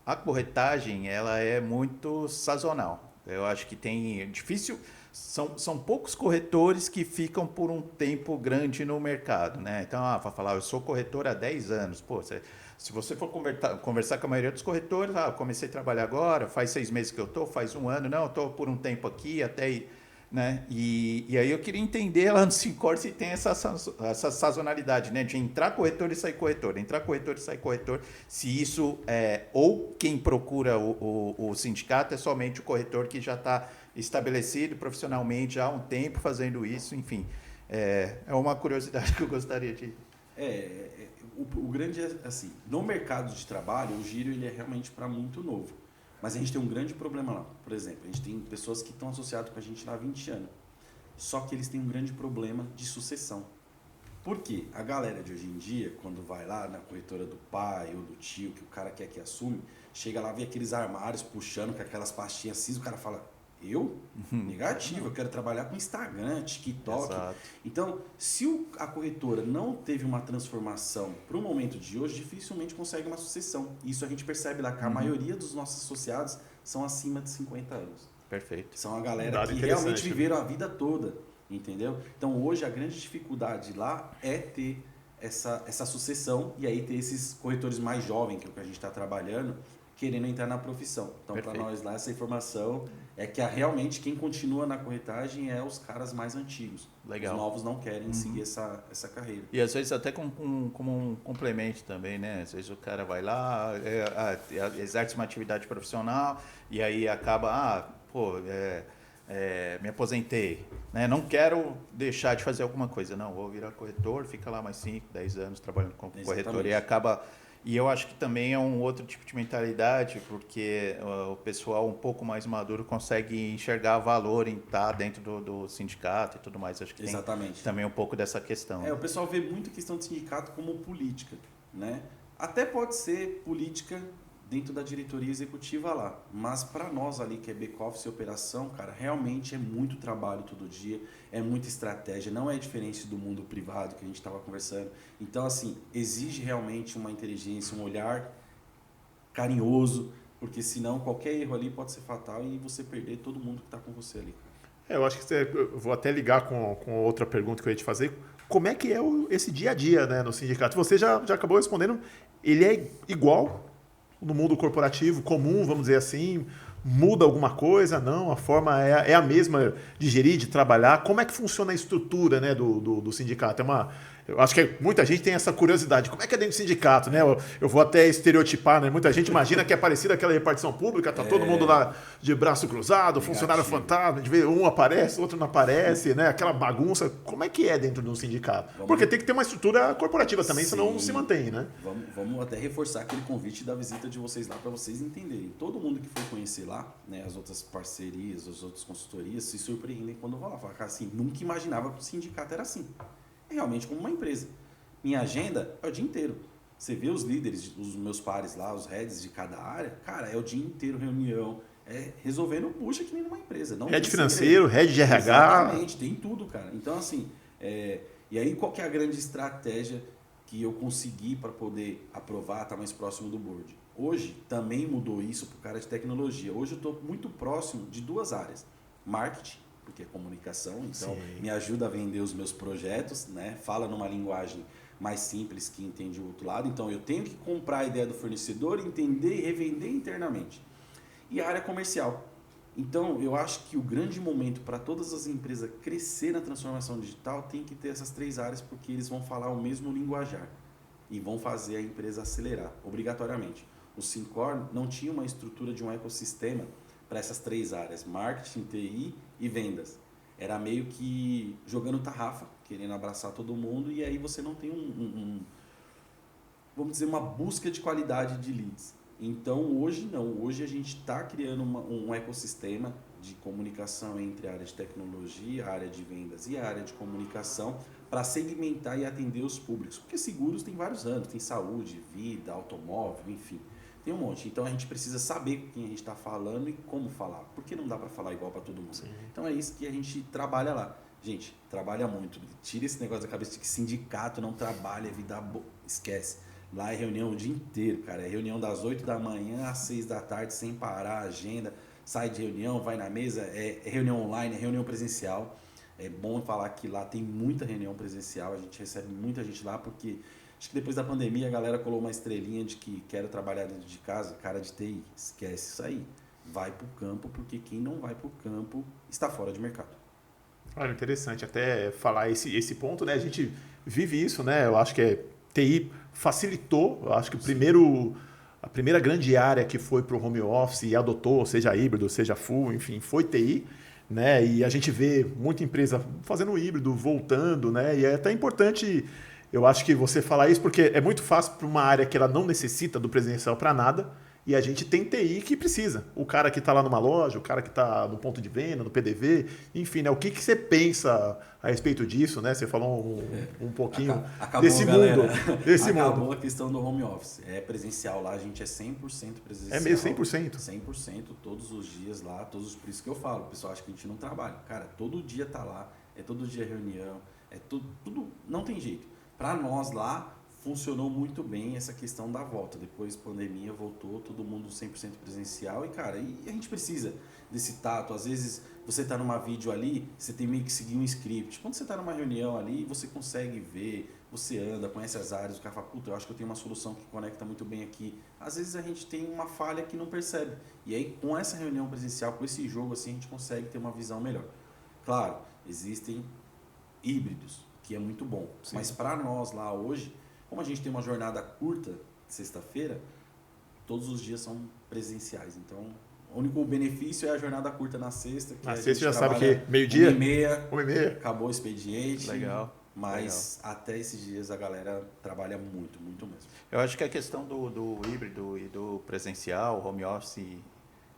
a corretagem, ela é muito sazonal. Eu acho que tem difícil, são poucos corretores que ficam por um tempo grande no mercado, né? Então, vai falar, eu sou corretor há 10 anos. Pô, se você for conversar com a maioria dos corretores, eu comecei a trabalhar agora, faz 6 meses que eu estou, faz 1 ano, não, eu estou por um tempo aqui, até aí, né? E aí eu queria entender lá no Syncor se tem essa sazonalidade, né? De entrar corretor e sair corretor, entrar corretor e sair corretor, se isso ou quem procura o sindicato é somente o corretor que já está estabelecido profissionalmente já há um tempo fazendo isso, enfim. É uma curiosidade que eu gostaria de... O grande é assim, no mercado de trabalho, o giro ele é realmente para muito novo. Mas a gente tem um grande problema lá. Por exemplo, a gente tem pessoas que estão associadas com a gente lá há 20 anos. Só que eles têm um grande problema de sucessão. Por quê? A galera de hoje em dia, quando vai lá na corretora do pai ou do tio, que o cara quer que assume, chega lá, vê aqueles armários puxando com aquelas pastinhas assim, o cara fala... Eu? Negativo, eu quero trabalhar com Instagram, TikTok. Exato. Então, se a corretora não teve uma transformação para o momento de hoje, dificilmente consegue uma sucessão. Isso a gente percebe lá que a maioria dos nossos associados são acima de 50 anos. Perfeito. São a galera que realmente viveram a vida toda, entendeu? Então, hoje a grande dificuldade lá é ter essa sucessão e aí ter esses corretores mais jovens, que é o que a gente está trabalhando, querendo entrar na profissão. Então, para nós lá, essa informação é que realmente quem continua na corretagem é os caras mais antigos. Legal. Os novos não querem seguir essa carreira. E às vezes até como um complemento também, né? Às vezes o cara vai lá, exerce uma atividade profissional e aí acaba, me aposentei, né? Não quero deixar de fazer alguma coisa, não, vou virar corretor, fica lá mais 5, 10 anos trabalhando como corretor e acaba... E eu acho que também é um outro tipo de mentalidade, porque o pessoal um pouco mais maduro consegue enxergar valor em estar dentro do sindicato e tudo mais. Acho que Exatamente. Tem também um pouco dessa questão. O pessoal vê muito a questão do sindicato como política, né? Até pode ser política dentro da diretoria executiva lá, mas para nós ali que é back-office e operação, cara, realmente é muito trabalho todo dia, é muita estratégia, não é diferente do mundo privado que a gente estava conversando. Então, assim, exige realmente uma inteligência, um olhar carinhoso, porque senão qualquer erro ali pode ser fatal e você perder todo mundo que está com você ali. Eu acho que eu vou até ligar com outra pergunta que eu ia te fazer. Como é que é esse dia a dia, né, no sindicato? Você já acabou respondendo, ele é igual no mundo corporativo, comum, vamos dizer assim, muda alguma coisa? Não, a forma é a mesma de gerir, de trabalhar. Como é que funciona a estrutura, né, do sindicato? Eu acho que muita gente tem essa curiosidade. Como é que é dentro do sindicato, né? Eu vou até estereotipar, né? Muita gente imagina que é parecido àquela repartição pública, tá todo mundo lá de braço cruzado, funcionário fantasma, de vez um aparece, outro não aparece, né? Aquela bagunça. Como é que é dentro de um sindicato? Porque tem que ter uma estrutura corporativa também, senão não se mantém, né? Vamos até reforçar aquele convite da visita de vocês lá para vocês entenderem. Todo mundo que foi conhecer lá, né, as outras parcerias, as outras consultorias, se surpreendem quando vão lá. Falam, cara, assim, nunca imaginava que o sindicato era assim. Realmente como uma empresa. Minha agenda é o dia inteiro. Você vê os líderes, os meus pares lá, os heads de cada área, cara, é o dia inteiro reunião, resolvendo puxa que nem numa empresa. Não head financeiro, head de RH. Exatamente, tem tudo, cara. Então, assim, e aí qual que é a grande estratégia que eu consegui para poder aprovar, estar mais próximo do board? Hoje também mudou isso para o cara de tecnologia. Hoje eu estou muito próximo de 2 áreas. Marketing, porque é comunicação, então me ajuda a vender os meus projetos, né? Fala numa linguagem mais simples que entende o outro lado. Então eu tenho que comprar a ideia do fornecedor, entender e revender internamente. E a área comercial. Então eu acho que o grande momento para todas as empresas crescer na transformação digital tem que ter essas 3 áreas, porque eles vão falar o mesmo linguajar e vão fazer a empresa acelerar, obrigatoriamente. O Syncor não tinha uma estrutura de um ecossistema para essas 3 áreas, marketing, TI e vendas. Era meio que jogando tarrafa, querendo abraçar todo mundo, e aí você não tem vamos dizer, uma busca de qualidade de leads. Então hoje não, hoje a gente está criando um ecossistema de comunicação entre a área de tecnologia, a área de vendas e a área de comunicação para segmentar e atender os públicos, porque seguros tem vários anos, tem saúde, vida, automóvel, enfim. Tem um monte. Então a gente precisa saber com quem a gente está falando e como falar. Porque não dá para falar igual para todo mundo. Sim. Então é isso que a gente trabalha lá. Gente, trabalha muito. Tira esse negócio da cabeça de que sindicato não trabalha, vida boa. Esquece. Lá é reunião o dia inteiro, cara. É reunião das 8 da manhã às 6 da tarde, sem parar, agenda. Sai de reunião, vai na mesa, é reunião online, é reunião presencial. É bom falar que lá tem muita reunião presencial, a gente recebe muita gente lá, porque acho que depois da pandemia a galera colou uma estrelinha de que quero trabalhar dentro de casa, cara de TI, esquece isso aí. Vai pro campo, porque quem não vai pro campo está fora de mercado. Olha, interessante até falar esse ponto, né? A gente vive isso, né? Eu acho que TI facilitou, eu acho que a primeira grande área que foi para o home office e adotou, seja híbrido, seja full, enfim, foi TI, né? E a gente vê muita empresa fazendo híbrido, voltando, né? E é até importante, eu acho que você falar isso, porque é muito fácil para uma área que ela não necessita do presencial para nada, e a gente tem TI que precisa. O cara que está lá numa loja, o cara que está no ponto de venda, no PDV, enfim, né? O que você pensa a respeito disso, né? Você falou um pouquinho desse galera, mundo. Desse acabou mundo. a questão do home office. É presencial lá, a gente é 100% presencial. É mesmo, 100%? 100% todos os dias lá, por isso que eu falo, o pessoal acha que a gente não trabalha. Cara, todo dia tá lá, é todo dia reunião, é tudo não tem jeito. Para nós lá, funcionou muito bem essa questão da volta. Depois pandemia, voltou todo mundo 100% presencial e, cara, e a gente precisa desse tato. Às vezes você tá numa vídeo ali, você tem meio que seguir um script. Quando você tá numa reunião ali, você consegue ver, você anda, conhece as áreas, o cara fala, puta, eu acho que eu tenho uma solução que conecta muito bem aqui. Às vezes a gente tem uma falha que não percebe. E aí, com essa reunião presencial, com esse jogo assim, a gente consegue ter uma visão melhor. Claro, existem híbridos, que é muito bom. Sim. Mas para nós lá hoje, como a gente tem uma jornada curta, sexta-feira, todos os dias são presenciais. Então, o único benefício é a jornada curta na sexta. Que na a sexta gente já sabe que meio-dia? 1h30, acabou o expediente. Legal. Mas até esses dias a galera trabalha muito, muito mesmo. Eu acho que a questão do híbrido e do presencial, home office,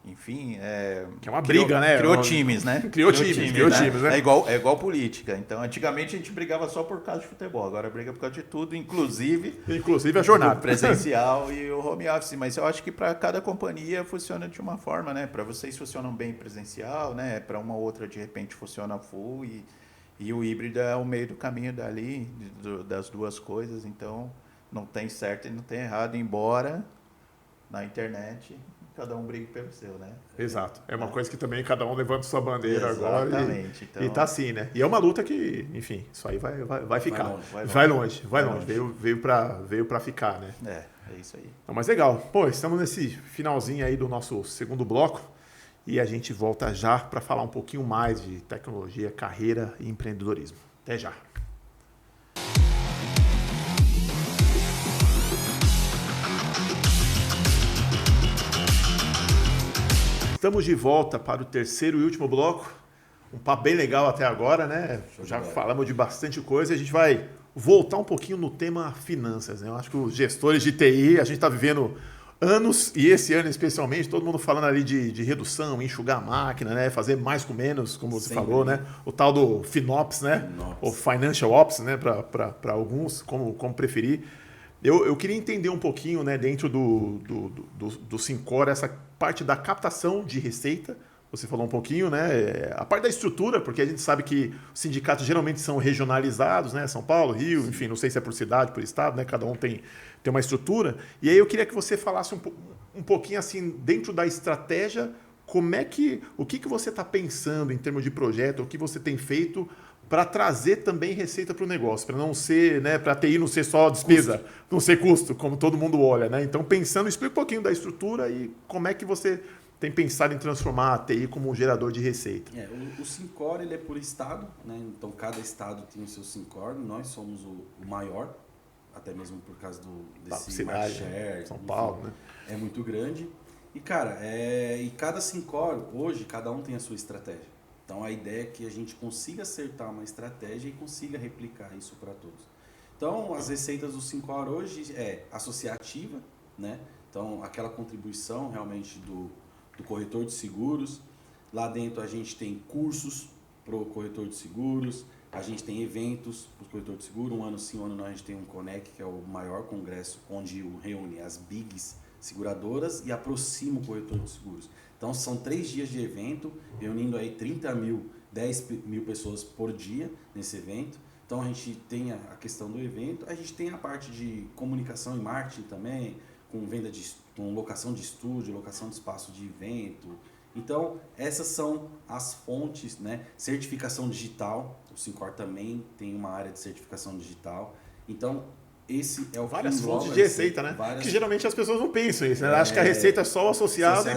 enfim, que é uma briga, né? Criou times, né? Criou times, né? É igual política. Então, antigamente a gente brigava só por causa de futebol, agora briga por causa de tudo, inclusive a jornada. O presencial e o home office. Mas eu acho que para cada companhia funciona de uma forma, né? Para vocês funcionam bem presencial, né? Para uma outra, de repente, funciona full e o híbrido é o meio do caminho dali, das duas coisas. Então, não tem certo e não tem errado, embora na internet cada um brigue pelo seu, né? Exato. É uma coisa que também cada um levanta sua bandeira. Exatamente. Agora. E tá assim, né? E é uma luta que, enfim, isso aí vai ficar. Vai longe. Veio pra ficar, né? É isso aí. Não, mas legal. Pô, estamos nesse finalzinho aí do nosso segundo bloco e a gente volta já para falar um pouquinho mais de tecnologia, carreira e empreendedorismo. Até já. Estamos de volta para o terceiro e último bloco. Um papo bem legal até agora, né? Já falamos de bastante coisa e a gente vai voltar um pouquinho no tema finanças, né? Eu acho que os gestores de TI, a gente está vivendo anos, e esse ano especialmente, todo mundo falando ali de redução, enxugar a máquina, né? Fazer mais com menos, como você falou, né? O tal do FinOps, né? O Financial Ops, né? Para alguns, como preferir. Eu queria entender um pouquinho, né, dentro do Syncor, essa parte da captação de receita. Você falou um pouquinho, né? A parte da estrutura, porque a gente sabe que os sindicatos geralmente são regionalizados, né? São Paulo, Rio, Sim. Enfim, não sei se é por cidade, por estado, né? Cada um tem uma estrutura. E aí eu queria que você falasse um pouquinho assim, dentro da estratégia, o que você está pensando em termos de projeto, o que você tem feito para trazer também receita para o negócio, para não ser, né, para a TI não ser só despesa, não ser custo, como todo mundo olha, né? Então, explica um pouquinho da estrutura e como é que você tem pensado em transformar a TI como um gerador de receita. O Syncor, ele é por estado, né? Então cada estado tem o seu Syncor, nós somos o maior, até mesmo por causa desse cidade, share, São Paulo, né? É muito grande. E cara, e cada Syncor, hoje, cada um tem a sua estratégia. Então a ideia é que a gente consiga acertar uma estratégia e consiga replicar isso para todos. Então as receitas do Syncor hoje é associativa, né? Então aquela contribuição realmente do corretor de seguros. Lá dentro a gente tem cursos para o corretor de seguros, a gente tem eventos para o corretor de seguro. Um ano sim, um ano não, a gente tem um Conec, que é o maior congresso onde reúne as bigs seguradoras e aproxima o corretor de seguros. Então são 3 dias de evento, reunindo aí 30 mil, 10 mil pessoas por dia nesse evento. Então a gente tem a questão do evento, a gente tem a parte de comunicação e marketing também, com locação de estúdio, locação de espaço de evento. Então essas são as fontes, né? Certificação digital, o Syncor também tem uma área de certificação digital. Então esse é o várias que fontes de receita, né? Que geralmente as pessoas não pensam isso, né? Acho que a receita é só o associado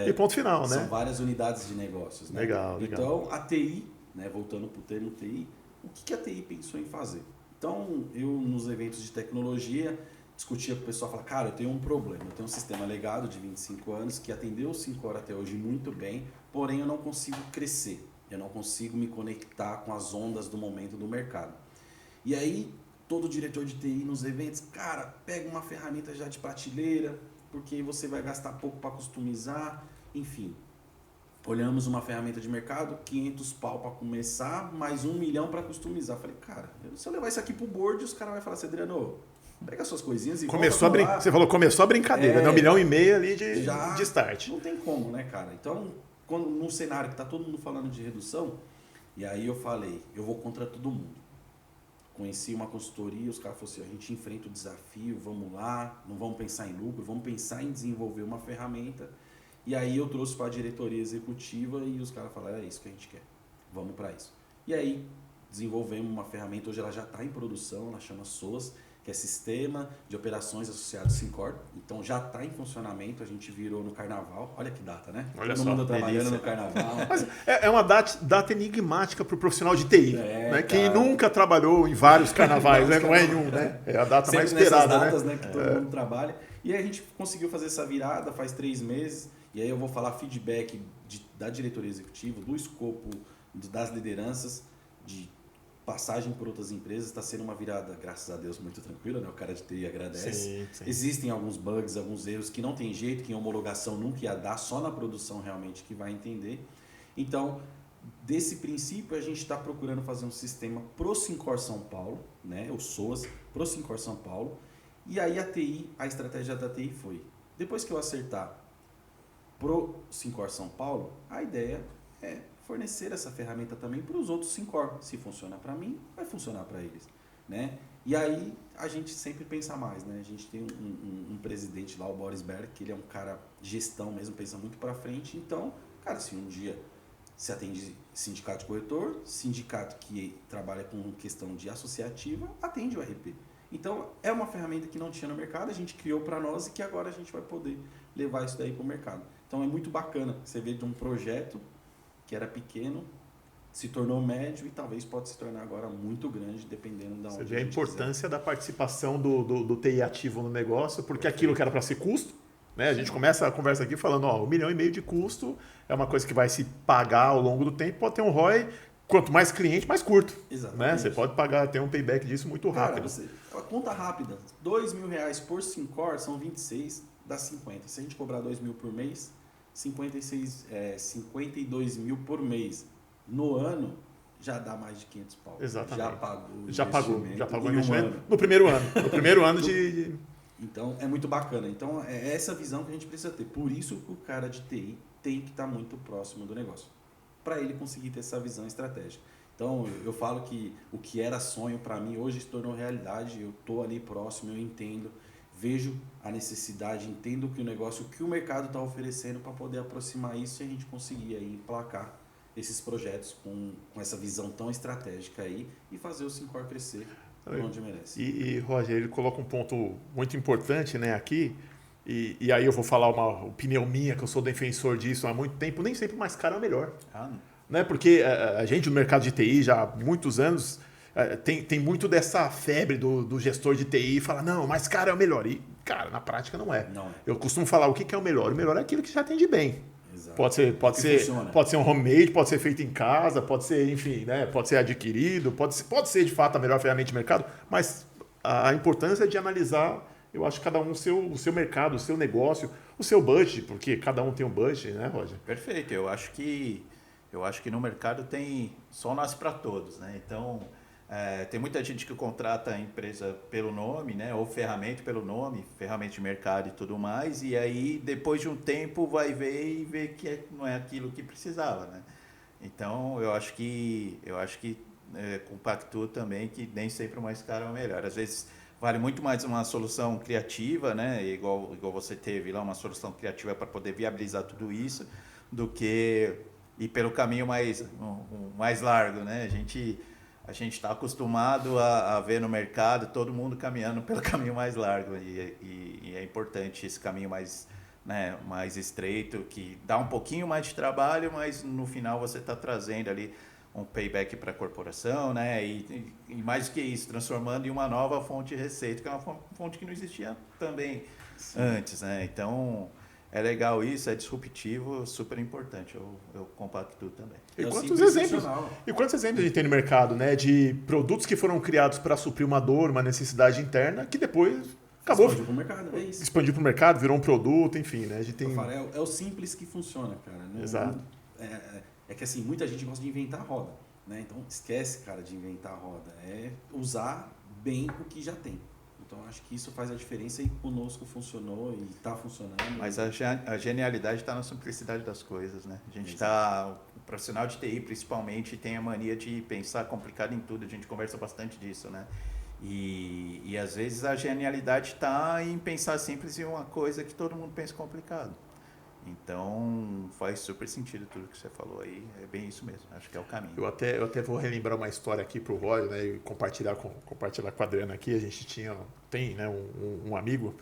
e ponto final, né? São várias unidades de negócios, né? Legal. Então a TI, né? Voltando para o termo TI, o que a TI pensou em fazer? Então eu nos eventos de tecnologia discutia com o pessoal, falava, cara, eu tenho um problema, eu tenho um sistema legado de 25 anos que atendeu o Syncor até hoje muito bem, porém eu não consigo crescer, eu não consigo me conectar com as ondas do momento do mercado. E aí todo diretor de TI nos eventos, cara, pega uma ferramenta já de prateleira, porque você vai gastar pouco para customizar, enfim. Olhamos uma ferramenta de mercado, 500 pau para começar, mais 1 milhão para customizar. Falei, cara, se eu levar isso aqui pro board, os caras vão falar assim, Adriano, pega suas coisinhas e Você falou, começou a brincadeira, né? 1,5 milhão ali de start. Não tem como, né, cara? Então, num cenário que tá todo mundo falando de redução, e aí eu falei, eu vou contra todo mundo. Conheci uma consultoria, os caras falaram assim, a gente enfrenta o desafio, vamos lá, não vamos pensar em lucro, vamos pensar em desenvolver uma ferramenta. E aí eu trouxe para a diretoria executiva e os caras falaram, é isso que a gente quer, vamos para isso. E aí desenvolvemos uma ferramenta, hoje ela já está em produção, ela chama SOAS, que é Sistema de Operações Associados Syncor. Então já está em funcionamento, a gente virou no carnaval. Olha que data, né? Olha Todo só, mundo trabalhando no carnaval. Mas é uma data enigmática para o profissional de TI, né? Quem nunca trabalhou em vários carnavais, né? Não é em um, né? É a data sempre mais esperada, datas, né? Que todo mundo trabalha. E aí a gente conseguiu fazer essa virada faz 3 meses. E aí eu vou falar feedback da diretoria executiva, do escopo das lideranças, de passagem por outras empresas. Está sendo uma virada, graças a Deus, muito tranquila, né? O cara de TI agradece. Sim. Existem alguns bugs, alguns erros que não tem jeito, que em homologação nunca ia dar, só na produção realmente que vai entender. Então, desse princípio, a gente está procurando fazer um sistema pro Syncor São Paulo, né? O SOAS, pro Syncor São Paulo. E aí a estratégia da TI foi, depois que eu acertar pro Syncor São Paulo, a ideia é fornecer essa ferramenta também para os outros Syncor. Se funciona para mim, vai funcionar para eles, né? E aí a gente sempre pensa mais, né? A gente tem um presidente lá, o Boris Berg, que ele é um cara de gestão mesmo, pensa muito para frente. Então, cara, se um dia se atende sindicato de corretor, sindicato que trabalha com questão de associativa, atende o RP. Então, é uma ferramenta que não tinha no mercado, a gente criou para nós e que agora a gente vai poder levar isso daí para o mercado. Então, é muito bacana você ver de um projeto que era pequeno, se tornou médio e talvez pode se tornar agora muito grande, dependendo de onde você vê a importância da participação do TI ativo no negócio, porque aquilo que era para ser custo, né? A gente começa a conversa aqui falando, 1,5 milhão de custo é uma coisa que vai se pagar ao longo do tempo, pode ter um ROI, quanto mais cliente, mais curto. Exatamente. Né? Você pode ter um payback disso muito rápido. Cara, conta rápida, R$2.000 por Syncor são 26, dá 50. Se a gente cobrar 2 mil por mês, 52 mil por mês. No ano, já dá mais de 500 pau. Exatamente. Já pagou o investimento no primeiro ano. No primeiro ano de... Então, é muito bacana. Então, é essa visão que a gente precisa ter. Por isso que o cara de TI tem que estar muito próximo do negócio, para ele conseguir ter essa visão estratégica. Então, eu falo que o que era sonho para mim hoje se tornou realidade. Eu estou ali próximo, eu entendo, vejo a necessidade, entendo que o negócio, o que o mercado está oferecendo para poder aproximar isso e a gente conseguir aí emplacar esses projetos com essa visão tão estratégica aí e fazer o Syncor crescer por onde merece. E Roger, ele coloca um ponto muito importante, né, aqui, e aí eu vou falar uma opinião minha, que eu sou defensor disso há muito tempo, nem sempre mais caro é melhor. Né? Porque a gente no mercado de TI já há muitos anos tem muito dessa febre do gestor de TI e fala, não, mais caro é o melhor. E, cara, na prática não é. Não. Eu costumo falar, o que é o melhor? O melhor é aquilo que já atende bem. Exato. Pode ser um homemade, pode ser feito em casa, pode ser, enfim, né? Pode ser adquirido, pode ser de fato a melhor ferramenta de mercado, mas a importância é de analisar, eu acho, cada um o seu mercado, o seu negócio, o seu budget, porque cada um tem um budget, né, Roger? Perfeito, eu acho que no mercado tem só nasce para todos, né? Então, tem muita gente que contrata a empresa pelo nome, né? Ou ferramenta pelo nome, ferramenta de mercado e tudo mais, e aí depois de um tempo vai ver que não é aquilo que precisava, né? Então eu acho que compactuo também que nem sempre o mais caro é o melhor. Às vezes vale muito mais uma solução criativa, né? Igual você teve lá, uma solução criativa para poder viabilizar tudo isso, do que ir pelo caminho mais largo, né? A gente está acostumado a ver no mercado todo mundo caminhando pelo caminho mais largo e é importante esse caminho mais, né, mais estreito, que dá um pouquinho mais de trabalho, mas no final você está trazendo ali um payback para a corporação, né? E mais do que isso, transformando em uma nova fonte de receita, que é uma fonte que não existia também antes, né? Então, é legal isso, é disruptivo, super importante, eu compactuo também. E quantos exemplos a gente tem no mercado, né? De produtos que foram criados para suprir uma dor, uma necessidade interna, que depois acabou. Expandiu para o mercado, é isso. Expandiu para o mercado, virou um produto, enfim, né? A gente tem... É o simples que funciona, cara. Exato. É que assim, muita gente gosta de inventar a roda, né? Então esquece, cara, de inventar a roda. É usar bem o que já tem. Então acho que isso faz a diferença e conosco funcionou e está funcionando. Mas a genialidade está na simplicidade das coisas, né? A gente está, o profissional de TI principalmente tem a mania de pensar complicado em tudo. A gente conversa bastante disso, né? E às vezes a genialidade está em pensar simples em uma coisa que todo mundo pensa complicado. Então, faz super sentido tudo que você falou aí. É bem isso mesmo. Acho que é o caminho. Eu até vou relembrar uma história aqui pro Roy, né? E compartilhar com a Adriana aqui. A gente tem, né, um amigo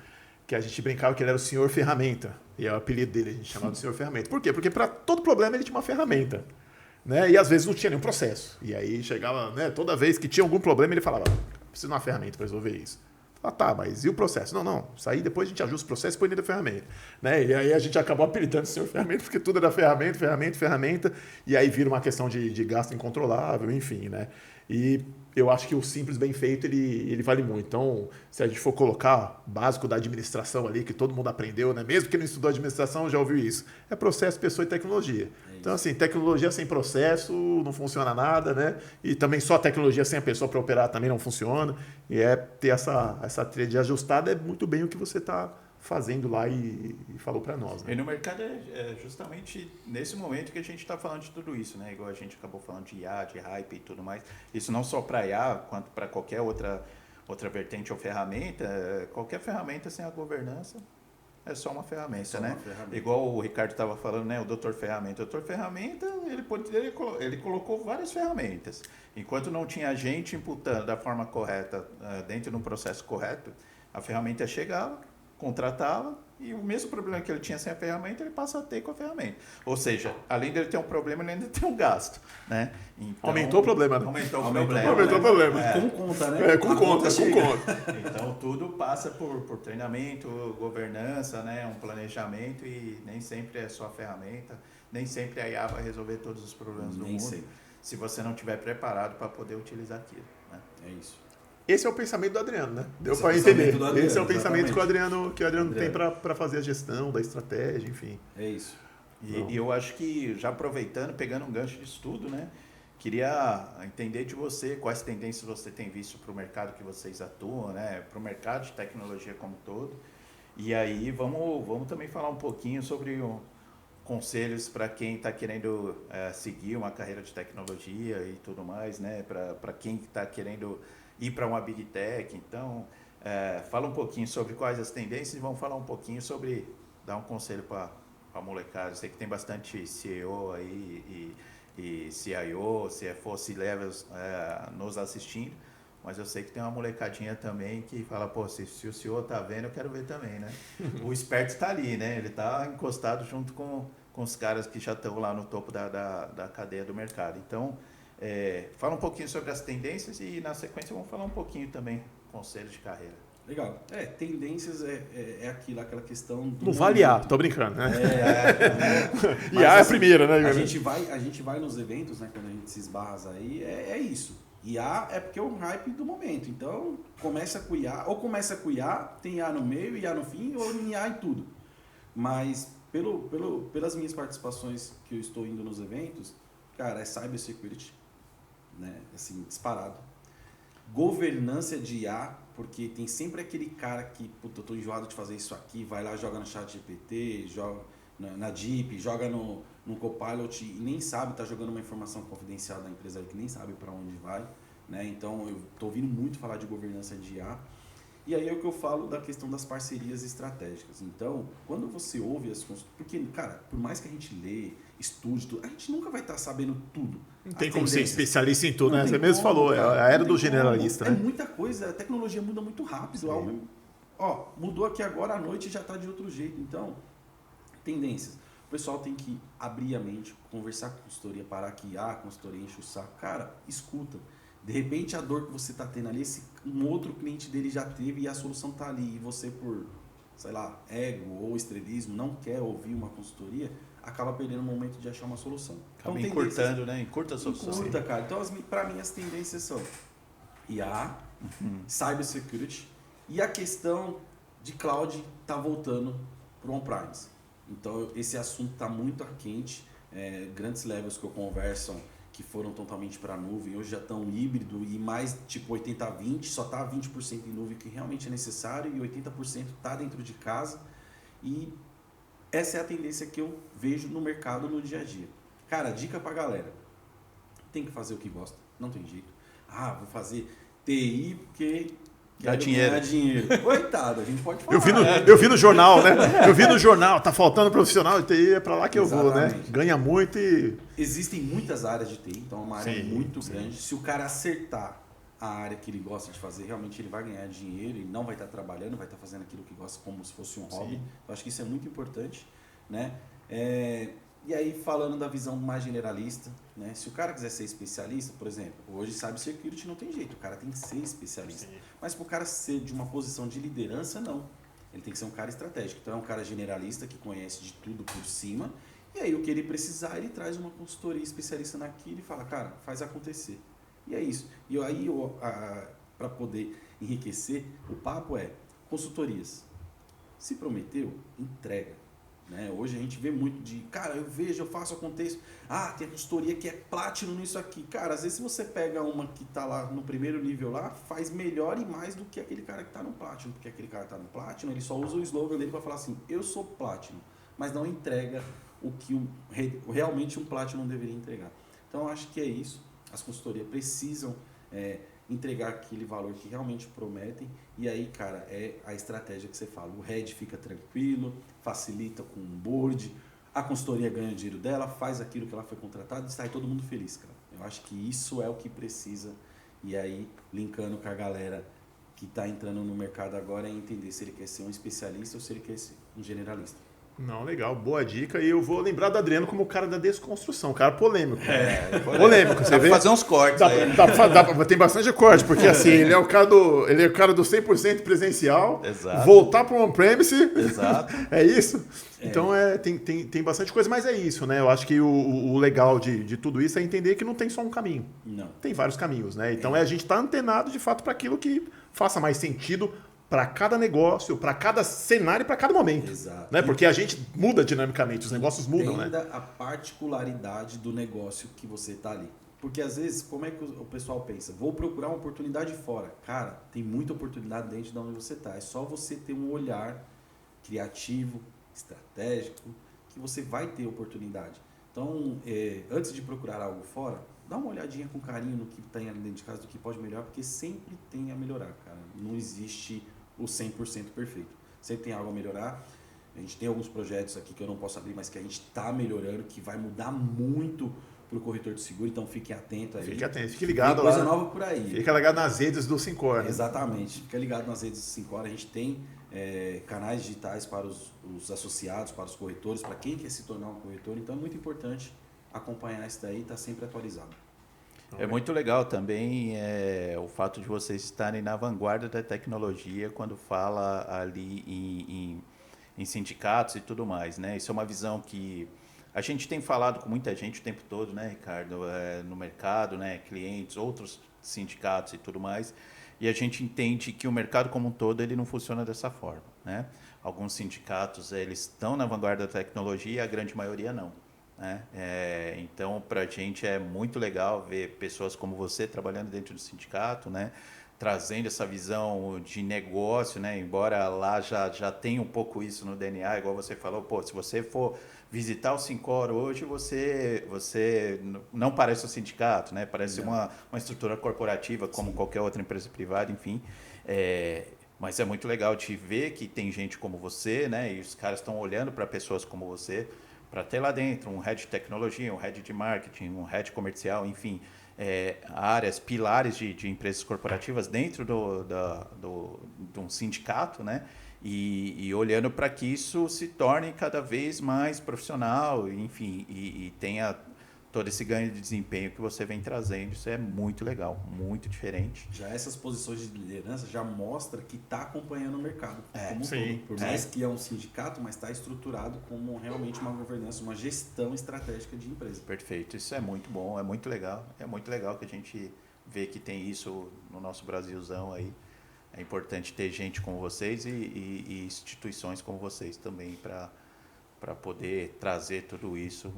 que a gente brincava que ele era o Senhor Ferramenta. E é o apelido dele, a gente chamava de Senhor Ferramenta. Por quê? Porque para todo problema ele tinha uma ferramenta. Né? E às vezes não tinha nenhum processo. E aí chegava, né, toda vez que tinha algum problema, ele falava, preciso de uma ferramenta para resolver isso. Tá, mas e o processo? Não, isso aí depois a gente ajusta o processo e põe dentro da ferramenta. Né? E aí a gente acabou apelidando o Senhor Ferramenta, porque tudo era ferramenta, e aí vira uma questão de gasto incontrolável, enfim, né? E eu acho que o simples bem feito, ele vale muito. Então, se a gente for colocar o básico da administração ali, que todo mundo aprendeu, né? Mesmo que não estudou administração, já ouviu isso. É processo, pessoa e tecnologia. Então, assim, tecnologia sem processo não funciona nada, né? E também só tecnologia sem a pessoa para operar também não funciona. E ter essa trilha de ajustada é muito bem o que você está fazendo lá e falou para nós. Né? E no mercado é justamente nesse momento que a gente está falando de tudo isso, né? Igual a gente acabou falando de IA, de hype e tudo mais. Isso não só para IA, quanto para qualquer outra vertente ou ferramenta. Qualquer ferramenta sem a governança é só uma ferramenta, né? Igual o Ricardo estava falando, né? O Doutor Ferramenta. O Doutor Ferramenta, ele colocou várias ferramentas. Enquanto não tinha gente imputando da forma correta, dentro de um processo correto, a ferramenta chegava, contratava, e o mesmo problema que ele tinha sem a ferramenta, ele passa a ter com a ferramenta. Ou seja, além dele ter um problema, ele ainda tem um gasto, né? Então, aumentou o problema, né? Aumentou o problema. Com conta, né? Com conta. Então, tudo passa por treinamento, governança, né? Um planejamento, e nem sempre é só a ferramenta, nem sempre a IA vai resolver todos os problemas do mundo, sempre. Se você não estiver preparado para poder utilizar aquilo, né? É isso. Esse é o pensamento do Adriano, né? Deu para entender. Esse é o pensamento que o Adriano tem para fazer a gestão da estratégia, enfim. É isso. E eu acho que, já aproveitando, pegando um gancho de estudo, né? Queria entender de você quais tendências você tem visto para o mercado que vocês atuam, né? Para o mercado de tecnologia como um todo. E aí vamos também falar um pouquinho sobre conselhos para quem está querendo seguir uma carreira de tecnologia e tudo mais, né? Para quem está querendo ir para uma Big Tech. Então, fala um pouquinho sobre quais as tendências e vamos falar um pouquinho sobre dar um conselho para a molecada. Eu sei que tem bastante CEO aí e CIO, CFO, C-Levels nos assistindo, mas eu sei que tem uma molecadinha também que fala, pô, se o CEO tá vendo, eu quero ver também, né? O esperto está ali, né? Ele está encostado junto com os caras que já estão lá no topo da cadeia do mercado. Então, fala um pouquinho sobre as tendências e, na sequência, vamos falar um pouquinho também conselhos de carreira. Legal. Tendências aquela questão do... Não vale IA, tô brincando, né? IA é a primeira, né? A gente vai nos eventos, né? Quando a gente se esbarra aí, é isso. IA é porque é o hype do momento. Então, começa com IA, ou começa com IA, tem IA no meio, IA no fim, ou IA em tudo. Mas, pelas minhas participações que eu estou indo nos eventos, cara, é cybersecurity, né? Assim, disparado. Governança de IA, porque tem sempre aquele cara que, puta, eu tô enjoado de fazer isso aqui, vai lá, joga no ChatGPT, joga na Deep, joga no no Copilot e nem sabe, está jogando uma informação confidencial da empresa que nem sabe para onde vai, né? Então eu estou ouvindo muito falar de governança de IA. E aí é o que eu falo da questão das parcerias estratégicas. Então, quando você ouve as consultorias... Porque, cara, por mais que a gente lê, estude, tudo, a gente nunca vai estar sabendo tudo. Não tem como ser especialista em tudo, né? Você mesmo como, falou, cara, é a era do generalista, É né? muita coisa, a tecnologia muda muito rápido. Ó, mudou aqui agora à noite e já está de outro jeito. Então, tendências. O pessoal tem que abrir a mente, conversar com a consultoria, parar aqui, a consultoria enche o saco. Cara, escuta. De repente a dor que você está tendo ali, um outro cliente dele já teve e a solução está ali. E você por, sei lá, ego ou estrelismo, não quer ouvir uma consultoria, acaba perdendo o momento de achar uma solução. Acaba encurtando, né? Encurta a solução. Encurta, cara. Então, para mim, as tendências são IA, cybersecurity e a questão de cloud está voltando para o on-premise. Então, esse assunto está muito quente. Grandes levels que eu converso que foram totalmente para a nuvem, hoje já estão híbrido e mais tipo 80-20, só está 20% em nuvem que realmente é necessário e 80% está dentro de casa. E essa é a tendência que eu vejo no mercado no dia a dia. Cara, dica pra galera, tem que fazer o que gosta, não tem jeito. Vou fazer TI porque dá dinheiro. Coitado, a gente pode falar. Eu vi no jornal, né? Eu vi no jornal, tá faltando profissional de TI, é pra lá que eu vou, né? Ganha muito e... Existem muitas áreas de TI, então é uma área muito grande. Se o cara acertar a área que ele gosta de fazer, realmente ele vai ganhar dinheiro e não vai estar trabalhando, vai estar fazendo aquilo que gosta como se fosse um hobby. Eu acho que isso é muito importante, né? E aí, falando da visão mais generalista, né? Se o cara quiser ser especialista, por exemplo, hoje cybersecurity não tem jeito, o cara tem que ser especialista. Mas para o cara ser de uma posição de liderança, não. Ele tem que ser um cara estratégico. Então é um cara generalista que conhece de tudo por cima. E aí o que ele precisar, ele traz uma consultoria especialista naquilo e fala, cara, faz acontecer. E é isso. E aí, para poder enriquecer, o papo é consultorias. Se prometeu, entrega. Né? Hoje a gente vê muito de, cara, eu faço, aconteço. Tem a consultoria que é Platinum nisso aqui. Cara, às vezes se você pega uma que está lá no primeiro nível lá, faz melhor e mais do que aquele cara que está no Platinum. Porque aquele cara que está no Platinum, ele só usa o slogan dele para falar assim, eu sou Platinum. Mas não entrega o que realmente um Platinum deveria entregar. Então eu acho que é isso. As consultorias precisam entregar aquele valor que realmente prometem. E aí, cara, é a estratégia que você fala. O head fica tranquilo, facilita com o board, a consultoria ganha o dinheiro dela, faz aquilo que ela foi contratada e sai todo mundo feliz, cara. Eu acho que isso é o que precisa. E aí, linkando com a galera que está entrando no mercado agora, é entender se ele quer ser um especialista ou se ele quer ser um generalista. Não, legal, boa dica. E eu vou lembrar do Adriano como o cara da desconstrução, cara polêmico. Polêmico, você dá vê? Pra fazer uns cortes aí. Tem bastante corte, porque assim, ele é o cara do 100% presencial, Exato. Voltar para o on-premise, Exato. É isso. Então tem bastante coisa, mas é isso, né? Eu acho que o legal de tudo isso é entender que não tem só um caminho. Não. Tem vários caminhos, né? Então a gente está antenado de fato para aquilo que faça mais sentido para cada negócio, para cada cenário e para cada momento. Exato. Né? Porque a gente muda dinamicamente, os negócios mudam, né? Entenda a particularidade do negócio que você está ali. Porque às vezes, como é que o pessoal pensa? Vou procurar uma oportunidade fora. Cara, tem muita oportunidade dentro de onde você está. É só você ter um olhar criativo, estratégico, que você vai ter oportunidade. Então, antes de procurar algo fora, dá uma olhadinha com carinho no que tem ali dentro de casa, do que pode melhorar, porque sempre tem a melhorar, cara. Não existe o 100% perfeito. Sempre tem algo a melhorar. A gente tem alguns projetos aqui que eu não posso abrir, mas que a gente está melhorando, que vai mudar muito para o corretor de seguro, então fiquem atentos aí. Fique atento, fique ligado tem lá. Coisa nova por aí. Fica ligado nas redes do Syncor. Né? Exatamente. Fica ligado nas redes do Syncor. A gente tem canais digitais para os associados, para os corretores, para quem quer se tornar um corretor. Então é muito importante acompanhar isso daí e estar sempre atualizado. É muito legal também o fato de vocês estarem na vanguarda da tecnologia quando fala ali em sindicatos e tudo mais, né? Isso é uma visão que a gente tem falado com muita gente o tempo todo, né, Ricardo? No mercado, né, clientes, outros sindicatos e tudo mais. E a gente entende que o mercado como um todo ele não funciona dessa forma, né? Alguns sindicatos eles estão na vanguarda da tecnologia e a grande maioria não. Né? Então, para a gente é muito legal ver pessoas como você trabalhando dentro do sindicato, né? trazendo essa visão de negócio, né? Embora lá já tenha um pouco isso no DNA, igual você falou, pô, se você for visitar o Syncor hoje, você não parece um sindicato, né? Parece uma estrutura corporativa, como qualquer outra empresa privada, enfim. Mas é muito legal de ver que tem gente como você, né? E os caras estão olhando para pessoas como você, para ter lá dentro um head de tecnologia, um head de marketing, um head comercial, enfim, áreas, pilares de empresas corporativas dentro de um sindicato, né? E olhando para que isso se torne cada vez mais profissional, enfim, e tenha todo esse ganho de desempenho que você vem trazendo. Isso é muito legal, muito diferente. Já essas posições de liderança já mostra que está acompanhando o mercado como um sim, todo. Por mais que é um sindicato, mas está estruturado como realmente uma governança, uma gestão estratégica de empresa. Perfeito, isso é muito bom, é muito legal. É muito legal que a gente vê que tem isso no nosso Brasilzão aí. É importante ter gente como vocês e instituições como vocês também para poder trazer tudo isso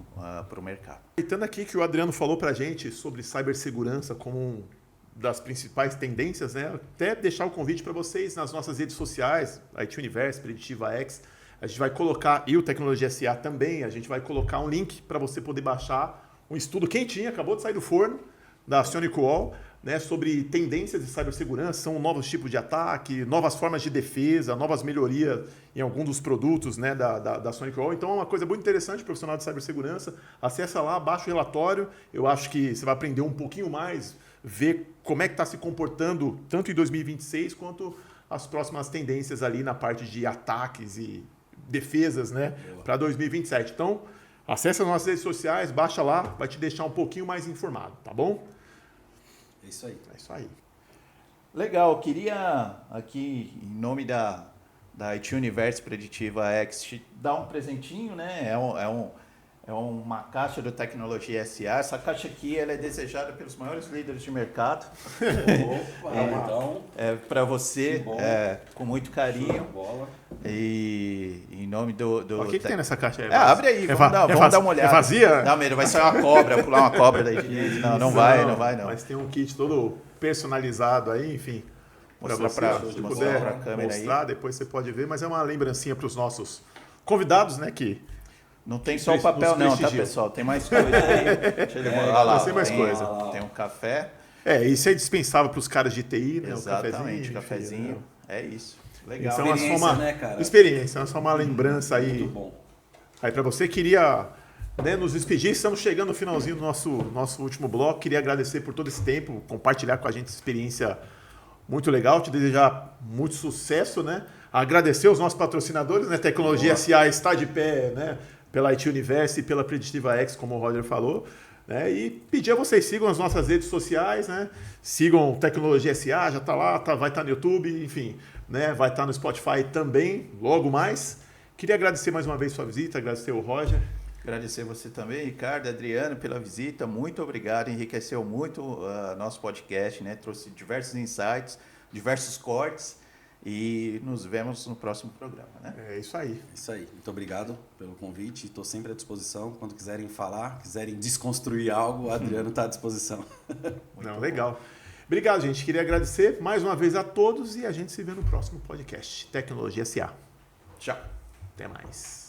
para o mercado. Aproveitando aqui que o Adriano falou para a gente sobre cibersegurança como uma das principais tendências, né? Até deixar o convite para vocês nas nossas redes sociais, IT Universe, Preditiva X. A gente vai colocar, e o Tecnologia SA também, a gente vai colocar um link para você poder baixar um estudo quentinho, acabou de sair do forno, da Sonic Wall, né, sobre tendências de cibersegurança, são novos tipos de ataque, novas formas de defesa, novas melhorias em algum dos produtos, né, da Sonic Wall. Então é uma coisa muito interessante, profissional de cibersegurança. Acessa lá, baixa o relatório. Eu acho que você vai aprender um pouquinho mais, ver como é que está se comportando tanto em 2026 quanto as próximas tendências ali na parte de ataques e defesas, né, para 2027. Então, acessa nossas redes sociais, baixa lá, vai te deixar um pouquinho mais informado, tá bom? É isso aí. É isso aí. Legal, queria aqui, em nome da IT Universe Preditiva X, te dar um presentinho, né? É uma caixa do Tecnologia SA. Essa caixa aqui ela é desejada pelos maiores líderes de mercado. Opa, então. É para você, com muito carinho. Bola. E em nome do... O que tem nessa caixa aí? Abre aí, vamos dar uma olhada. É vazia? Não, medo, vai sair uma cobra, pular uma cobra daí. Não vai. Mas tem um kit todo personalizado aí, enfim. Para você, se puder pra câmera mostrar, aí. Depois você pode ver. Mas é uma lembrancinha para os nossos convidados, né? Que não tem só o papel não, tá, pessoal? Tem mais coisa aí. Deixa eu olha lá, tem mais coisa. Tem um café. Isso é indispensável para os caras de TI, né? Exatamente, um cafezinho. Enfim, né? É isso. Legal. Então, Experiência, né, cara? Experiência, é só uma lembrança aí. Muito bom. Aí para você, queria, né, nos despedir. Estamos chegando no finalzinho do nosso último bloco. Queria agradecer por todo esse tempo, compartilhar com a gente essa experiência muito legal, te desejar muito sucesso, né? Agradecer os nossos patrocinadores, né? Tecnologia SA está de pé, né? Pela IT Universe e pela Preditiva X, como o Roger falou. Né? E pedir a vocês, sigam as nossas redes sociais, né? Sigam Tecnologia SA, já está lá, vai estar no YouTube, enfim, né? Vai estar no Spotify também, logo mais. Queria agradecer mais uma vez sua visita, agradecer o Roger. Agradecer você também, Ricardo, Adriano, pela visita. Muito obrigado, enriqueceu muito nosso podcast, né? Trouxe diversos insights, diversos cortes e nos vemos no próximo programa, né? É isso aí. Isso aí. Muito obrigado pelo convite. Estou sempre à disposição. Quando quiserem falar, quiserem desconstruir algo, o Adriano está à disposição. Legal. Obrigado, gente. Queria agradecer mais uma vez a todos e a gente se vê no próximo podcast. Tecnologia SA. Tchau. Até mais.